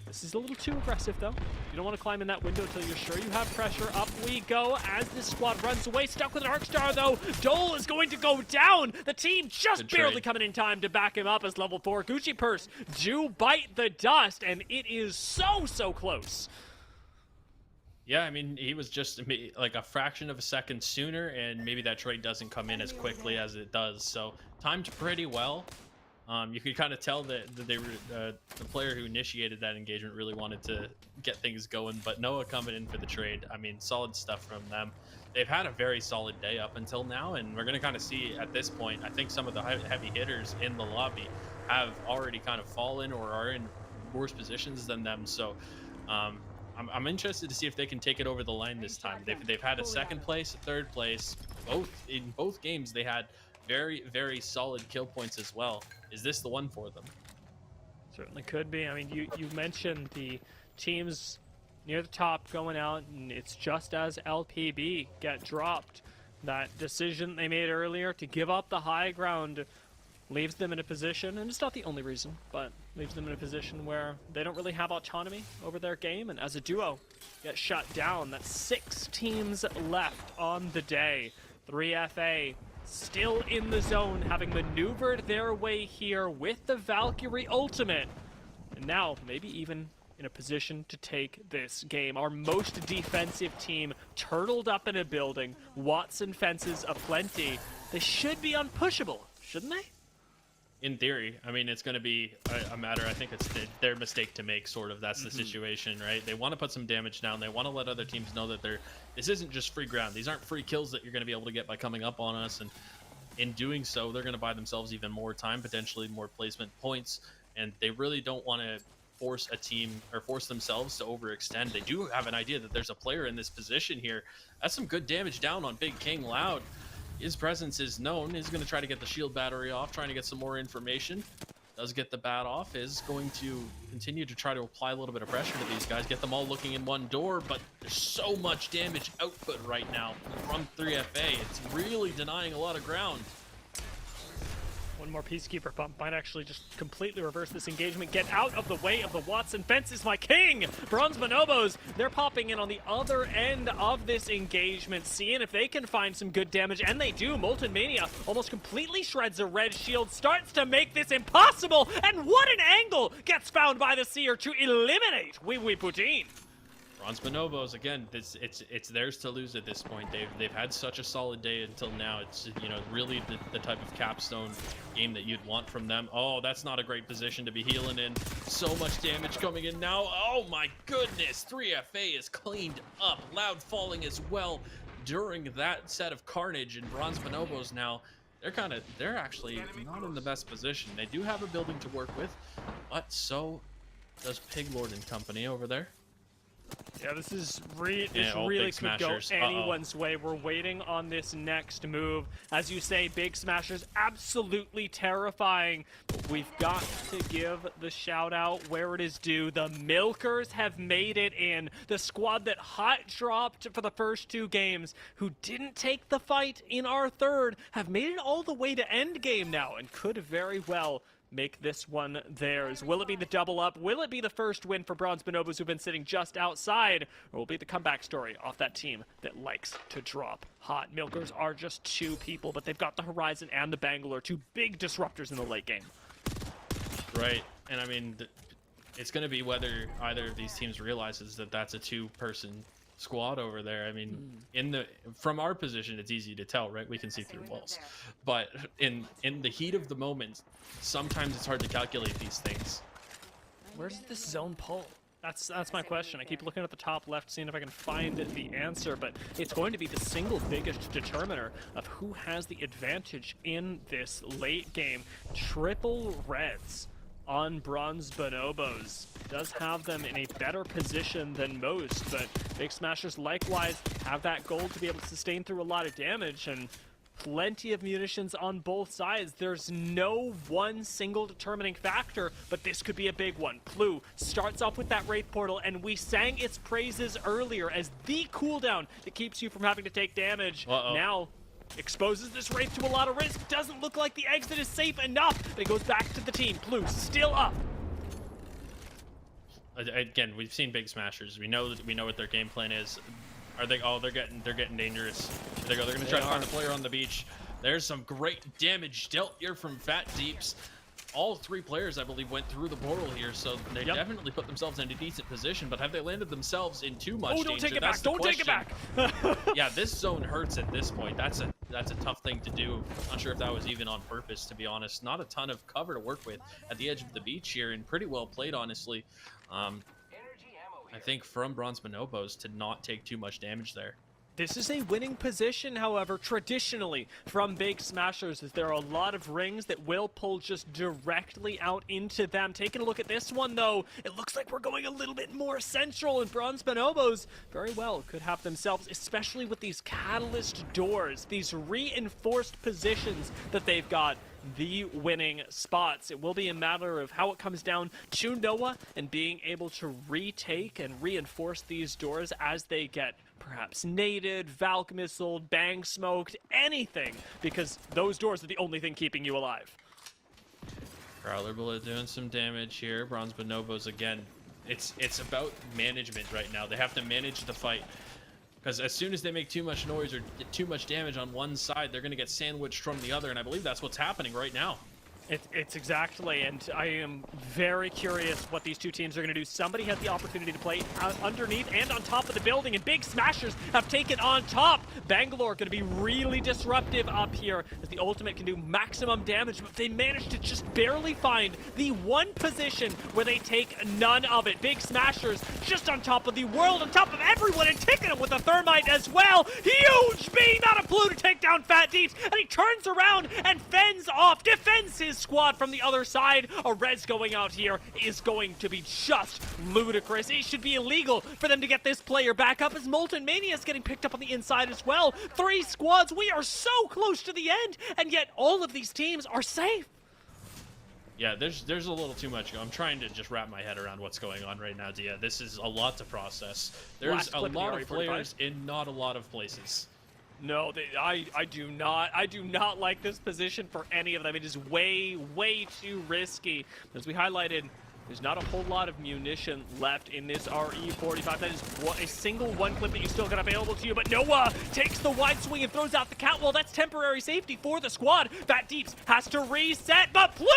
This is a little too aggressive, though. You don't want to climb in that window until you're sure you have pressure. Up we go as this squad runs away. Stuck with an Arcstar, though. Dole is going to go down. The team just barely coming in time to back him up as level 4 Gucci Purse do bite the dust, and it is so close. Yeah, I mean, he was just like a fraction of a second sooner, and maybe that trade doesn't come in as quickly as it does. So timed pretty well. You could kind of tell that they were, the player who initiated that engagement really wanted to get things going, but Noah coming in for the trade. I mean, solid stuff from them. They've had a very solid day up until now, and we're going to kind of see at this point, I think some of the heavy hitters in the lobby have already kind of fallen or are in worse positions than them. So I'm interested to see if they can take it over the line this time. They've had a second place, a third place. In both games, they had very solid kill points as well. Is this the one for them? Certainly could be. I mean, you mentioned the teams near the top going out, and it's just as LPB get dropped. That decision they made earlier to give up the high ground leaves them in a position, and it's not the only reason, but leaves them in a position where they don't really have autonomy over their game, and as a duo get shut down. That's 6 teams left on the day. 3FA still in the zone, having maneuvered their way here with the Valkyrie ultimate, and now maybe even in a position to take this game. Our most defensive team turtled up in a building. Watson fences aplenty. They should be unpushable, shouldn't they? in theory, I mean, it's going to be a matter, I think it's their mistake to make, sort of. That's the situation, right? They want to put some damage down. They want to let other teams know that this isn't just free ground. These aren't free kills that you're going to be able to get by coming up on us. And in doing so, they're going to buy themselves even more time, potentially more placement points. And they really don't want to force a team or force themselves to overextend. They do have an idea that there's a player in this position here. That's some good damage down on Big King Loud. His presence is known. He's going to try to get the shield battery off, trying to get some more information. Does get the bat off, is going to continue to try to apply a little bit of pressure to these guys, get them all looking in one door, but there's so much damage output right now from 3FA. It's really denying a lot of ground. One more Peacekeeper pump might actually just completely reverse this engagement. Get out of the way of the Watson fence is my king! Bronze Bonobos, they're popping in on the other end of this engagement, seeing if they can find some good damage, and they do. Molten Mania almost completely shreds a red shield, starts to make this impossible, and what an angle gets found by the Seer to eliminate Wee Wee Poutine. Bronze Bonobos, again, it's theirs to lose at this point. They've had such a solid day until now. It's, you know, really the type of capstone game that you'd want from them. Oh, that's not a great position to be healing in. So much damage coming in now. Oh my goodness, 3FA is cleaned up. Loud falling as well during that set of carnage, and Bronze Bonobos now, they're actually not in the best position. They do have a building to work with, but so does Piglord and company over there. Yeah, this really Big could go Smashers. anyone's way. We're waiting on this next move. As you say, Big Smashers, absolutely terrifying. But we've got to give the shout out where it is due. The Milkers have made it in. The squad that hot dropped for the first 2 games, who didn't take the fight in our third, have made it all the way to endgame now and could very well make this one theirs. Will it be the double up? Will it be the first win for Bronze Bonobos, who've been sitting just outside? Or will it be the comeback story off that team that likes to drop hot? Milkers are just 2 people, but they've got the Horizon and the Bangalore, 2 big disruptors in the late game. Right, and I mean, it's going to be whether either of these teams realizes that that's a 2-person squad over there. I mean, from our position, it's easy to tell, right? We can see through walls. But in the heat of the moment, sometimes it's hard to calculate these things. Where's this zone pull? That's my question. I keep looking at the top left, seeing if I can find the answer, but it's going to be the single biggest determiner of who has the advantage in this late game. Triple reds on Bronze Bonobos does have them in a better position than most, but Big Smashers likewise have that gold to be able to sustain through a lot of damage, and plenty of munitions on both sides. There's no one single determining factor, but this could be a big one. Plu starts off with that Wraith Portal, and we sang its praises earlier as the cooldown that keeps you from having to take damage. Now exposes this Wraith to a lot of risk. Doesn't look like the exit is safe enough, but it goes back to the team. Plu still up. Again, we've seen Big Smashers. We know what their game plan is. Are they? Oh, they're getting dangerous. They're going to try to find the player on the beach. There's some great damage dealt here from Fat Deeps. All 3 players, I believe, went through the portal here, so they definitely put themselves in a decent position. But have they landed themselves in too much danger? Don't take it back! Don't take it back! Yeah, this zone hurts at this point. That's a tough thing to do. Not sure if that was even on purpose, to be honest. Not a ton of cover to work with at the edge of the beach here, and pretty well played, honestly. I think from Bronze Bonobos to not take too much damage there. This is a winning position, however, traditionally from Big Smashers, as there are a lot of rings that will pull just directly out into them. Taking a look at this one, though, it looks like we're going a little bit more central, and Bronze Bonobos very well could have themselves, especially with these catalyst doors, these reinforced positions that they've got, the winning spots. It will be a matter of how it comes down to Noah and being able to retake and reinforce these doors as they get perhaps naded, Valk missiled, bang smoked, anything, because those doors are the only thing keeping you alive. Prowler Bullet doing some damage here. Bronze Bonobos again. It's about management right now. They have to manage the fight, because as soon as they make too much noise or get too much damage on one side, they're going to get sandwiched from the other, and I believe that's what's happening right now. It's exactly, and I am very curious what these two teams are going to do. Somebody had the opportunity to play underneath and on top of the building, and Big Smashers have taken on top. Bangalore going to be really disruptive up here, as the ultimate can do maximum damage, but they managed to just barely find the one position where they take none of it. Big Smashers just on top of the world, on top of everyone, and taking it with a thermite as well. Huge beam out of blue to take down Fat Deeps, and he turns around and fends off, defends his squad from the other side. A res going out here is going to be just ludicrous. It should be illegal for them to get this player back up, as Molten Mania is getting picked up on the inside as well. 3 squads, we are so close to the end, and yet all of these teams are safe. Yeah, there's a little too much. I'm trying to just wrap my head around what's going on right now, Dia. This is a lot to process. There's Last a clip of the lot of RE45. players in not a lot of places. No, I do not like this position for any of them. It is way too risky. As we highlighted, there's not a whole lot of munition left in this RE45. That is a single one clip that you still got available to you, but Noah takes the wide swing and throws out the catwall. That's temporary safety for the squad. Fat Deeps has to reset, but Blue,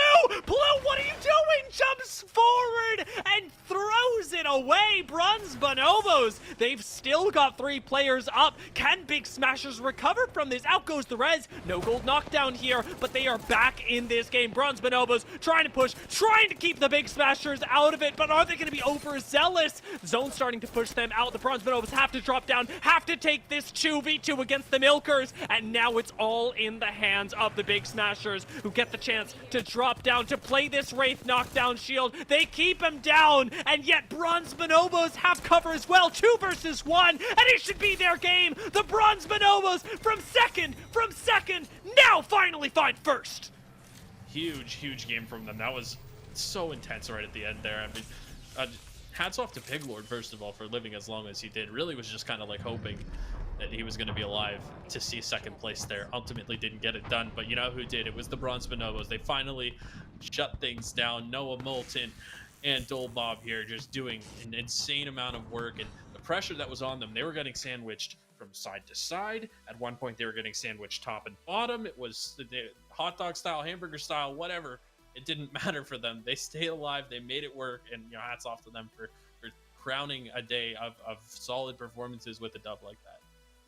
what are you doing? Jumps forward and throws it away. Bronze Bonobos, they've still got 3 players up. Can Big Smashers recover from this? Out goes the res. No gold knockdown here, but they are back in this game. Bronze Bonobos trying to push, trying to keep the Big Smashers out of it, but are they going to be overzealous? Zone starting to push them out. The Bronze Bonobos have to drop down, have to take this 2v2 against the Milkers, and now it's all in the hands of the Big Smashers, who get the chance to drop down to play this Wraith knockdown shield. They keep him down, and yet Bronze Bonobos have cover as well. 2 versus 1, and it should be their game. The Bronze Bonobos from second, now finally find first. Huge game from them. That was so intense right at the end there. I mean, hats off to Piglord, first of all, for living as long as he did. Really was just kind of like hoping that he was going to be alive to see second place there. Ultimately didn't get it done, but you know who did? It was the Bronze Bonobos. They finally shut things down. Noah Molten and Dole Bob here just doing an insane amount of work, and the pressure that was on them, they were getting sandwiched from side to side. At one point they were getting sandwiched top and bottom. It was the hot dog style, hamburger style, whatever. It didn't matter for them. They stayed alive. They made it work. And, you know, hats off to them for crowning a day of solid performances with a dub like that.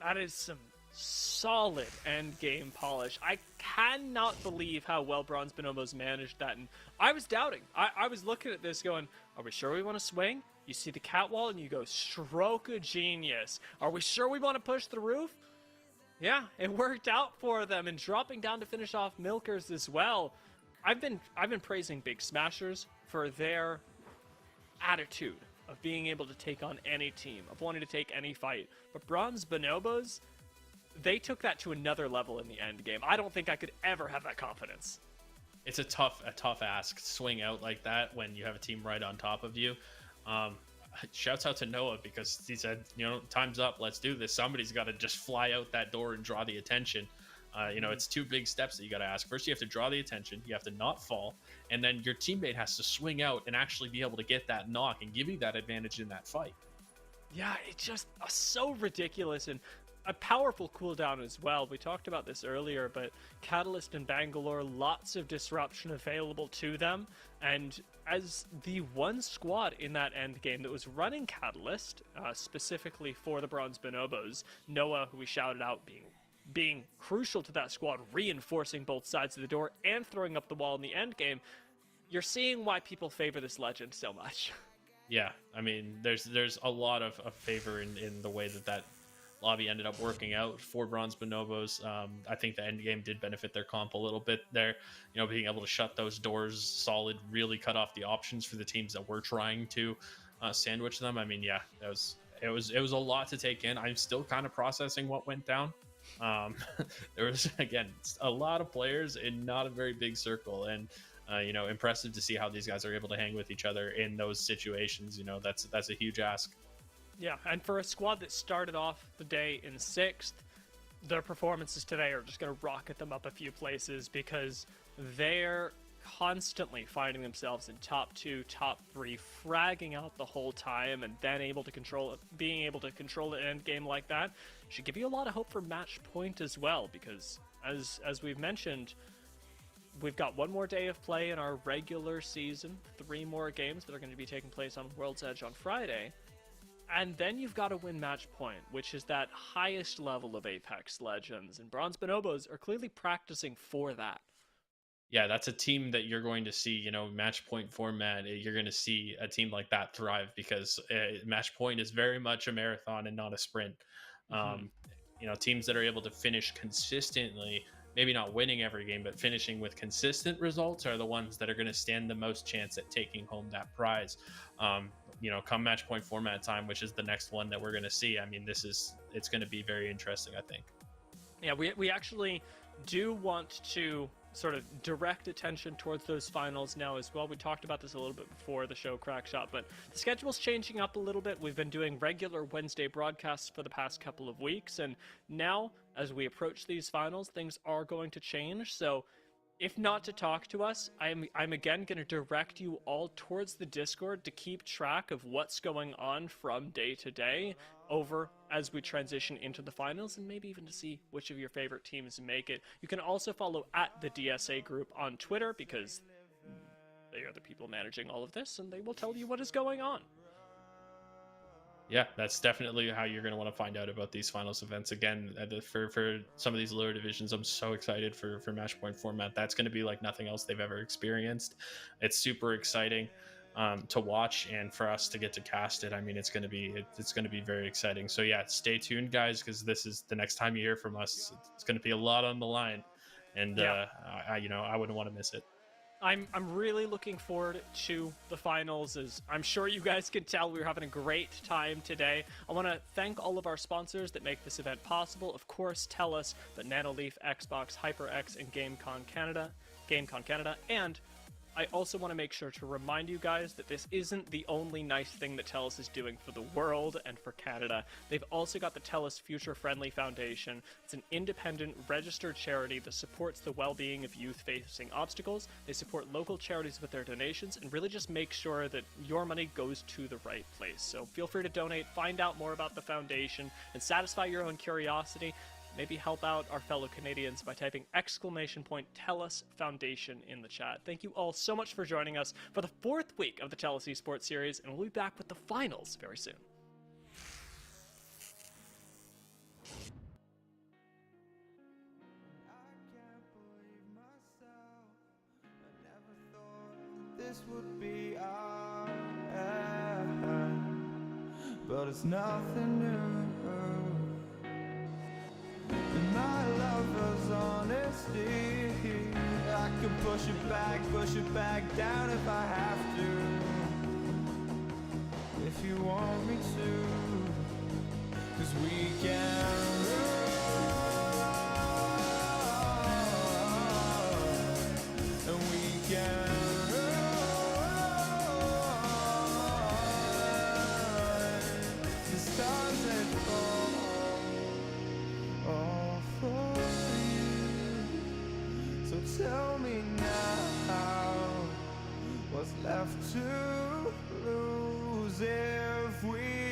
That is some solid end game polish. I cannot believe how well Bronze Bonobos managed that. And I was doubting. I was looking at this going, are we sure we want to swing? You see the catwall and you go, stroke of genius. Are we sure we want to push the roof? Yeah, it worked out for them. And dropping down to finish off Milkers as well. I've been praising Big Smashers for their attitude of being able to take on any team, of wanting to take any fight. But Bronze Bonobos, they took that to another level in the end game. I don't think I could ever have that confidence. It's a tough ask to swing out like that when you have a team right on top of you. Shouts out to Noah, because he said, you know, time's up, let's do this. Somebody's got to just fly out that door and draw the attention. You know, it's 2 big steps that you got to ask. First, you have to draw the attention. You have to not fall. And then your teammate has to swing out and actually be able to get that knock and give you that advantage in that fight. Yeah, it's just so ridiculous, and a powerful cooldown as well. We talked about this earlier, but Catalyst and Bangalore, lots of disruption available to them. And as the one squad in that end game that was running Catalyst, specifically for the Bronze Bonobos, Noah, who we shouted out, being crucial to that squad, reinforcing both sides of the door and throwing up the wall in the end game, you're seeing why people favor this legend so much. Yeah, I mean, there's a lot of favor in the way that lobby ended up working out for Bronze Bonobos. I think the end game did benefit their comp a little bit there. You know, being able to shut those doors solid really cut off the options for the teams that were trying to sandwich them. I mean, yeah, it was a lot to take in. I'm still kind of processing what went down. There was, again, a lot of players in not a very big circle, and you know, impressive to see how these guys are able to hang with each other in those situations. You know, that's a huge ask. Yeah, and for a squad that started off the day in 6th, their performances today are just going to rocket them up a few places, because they're constantly finding themselves in top 2, top 3, fragging out the whole time, and then being able to control the end game like that should give you a lot of hope for match point as well, because as we've mentioned, we've got one more day of play in our regular season, 3 more games that are going to be taking place on World's Edge on Friday. And then you've got to win match point, which is that highest level of Apex Legends, and Bronze Bonobos are clearly practicing for that. Yeah, that's a team that you're going to see, match point format. You're going to see a team like that thrive because match point is very much a marathon and not a sprint. Teams that are able to finish consistently, maybe not winning every game, but finishing with consistent results are the ones that are going to stand the most chance at taking home that prize. Come match point format time, which is the next one that we're going to see. I mean, it's going to be very interesting, I think. Yeah, we actually do want to sort of direct attention towards those finals now as well. We talked about this a little bit before the show Crackshot, but the schedule's changing up a little bit. We've been doing regular Wednesday broadcasts for the past couple of weeks, and now as we approach these finals, things are going to change. So if not to talk to us, I'm again going to direct you all towards the Discord to keep track of what's going on from day to day over as we transition into the finals, and maybe even to see which of your favorite teams make it. You can also follow at the DSA group on Twitter because they are the people managing all of this, and they will tell you what is going on. Yeah, that's definitely how you're going to want to find out about these finals events. Again, for some of these lower divisions, I'm so excited for match point format. That's going to be like nothing else they've ever experienced. It's super exciting to watch, and for us to get to cast it, I mean, it's going to be very exciting. So yeah, stay tuned, guys, because this is the next time you hear from us. It's going to be a lot on the line, and I wouldn't want to miss it. I'm really looking forward to the finals. As I'm sure you guys can tell, we're having a great time today. I want to thank all of our sponsors that make this event possible. Of course, TELUS, but Nanoleaf, Xbox, HyperX, and GameCon Canada, and I also want to make sure to remind you guys that this isn't the only nice thing that TELUS is doing for the world and for Canada. They've also got the TELUS Future Friendly Foundation. It's an independent, registered charity that supports the well-being of youth facing obstacles. They support local charities with their donations and really just make sure that your money goes to the right place. So feel free to donate, find out more about the foundation, and satisfy your own curiosity. Maybe help out our fellow Canadians by typing !TELUS Foundation in the chat. Thank you all so much for joining us for the 4th week of the TELUS Esports Series, and we'll be back with the finals very soon. This would be our end, but it's nothing new. And my lover's honesty, I can push it back down if I have to. If you want me to, 'cause we can run, and we can the stars that fall all for you. So tell me now, what's left to lose if we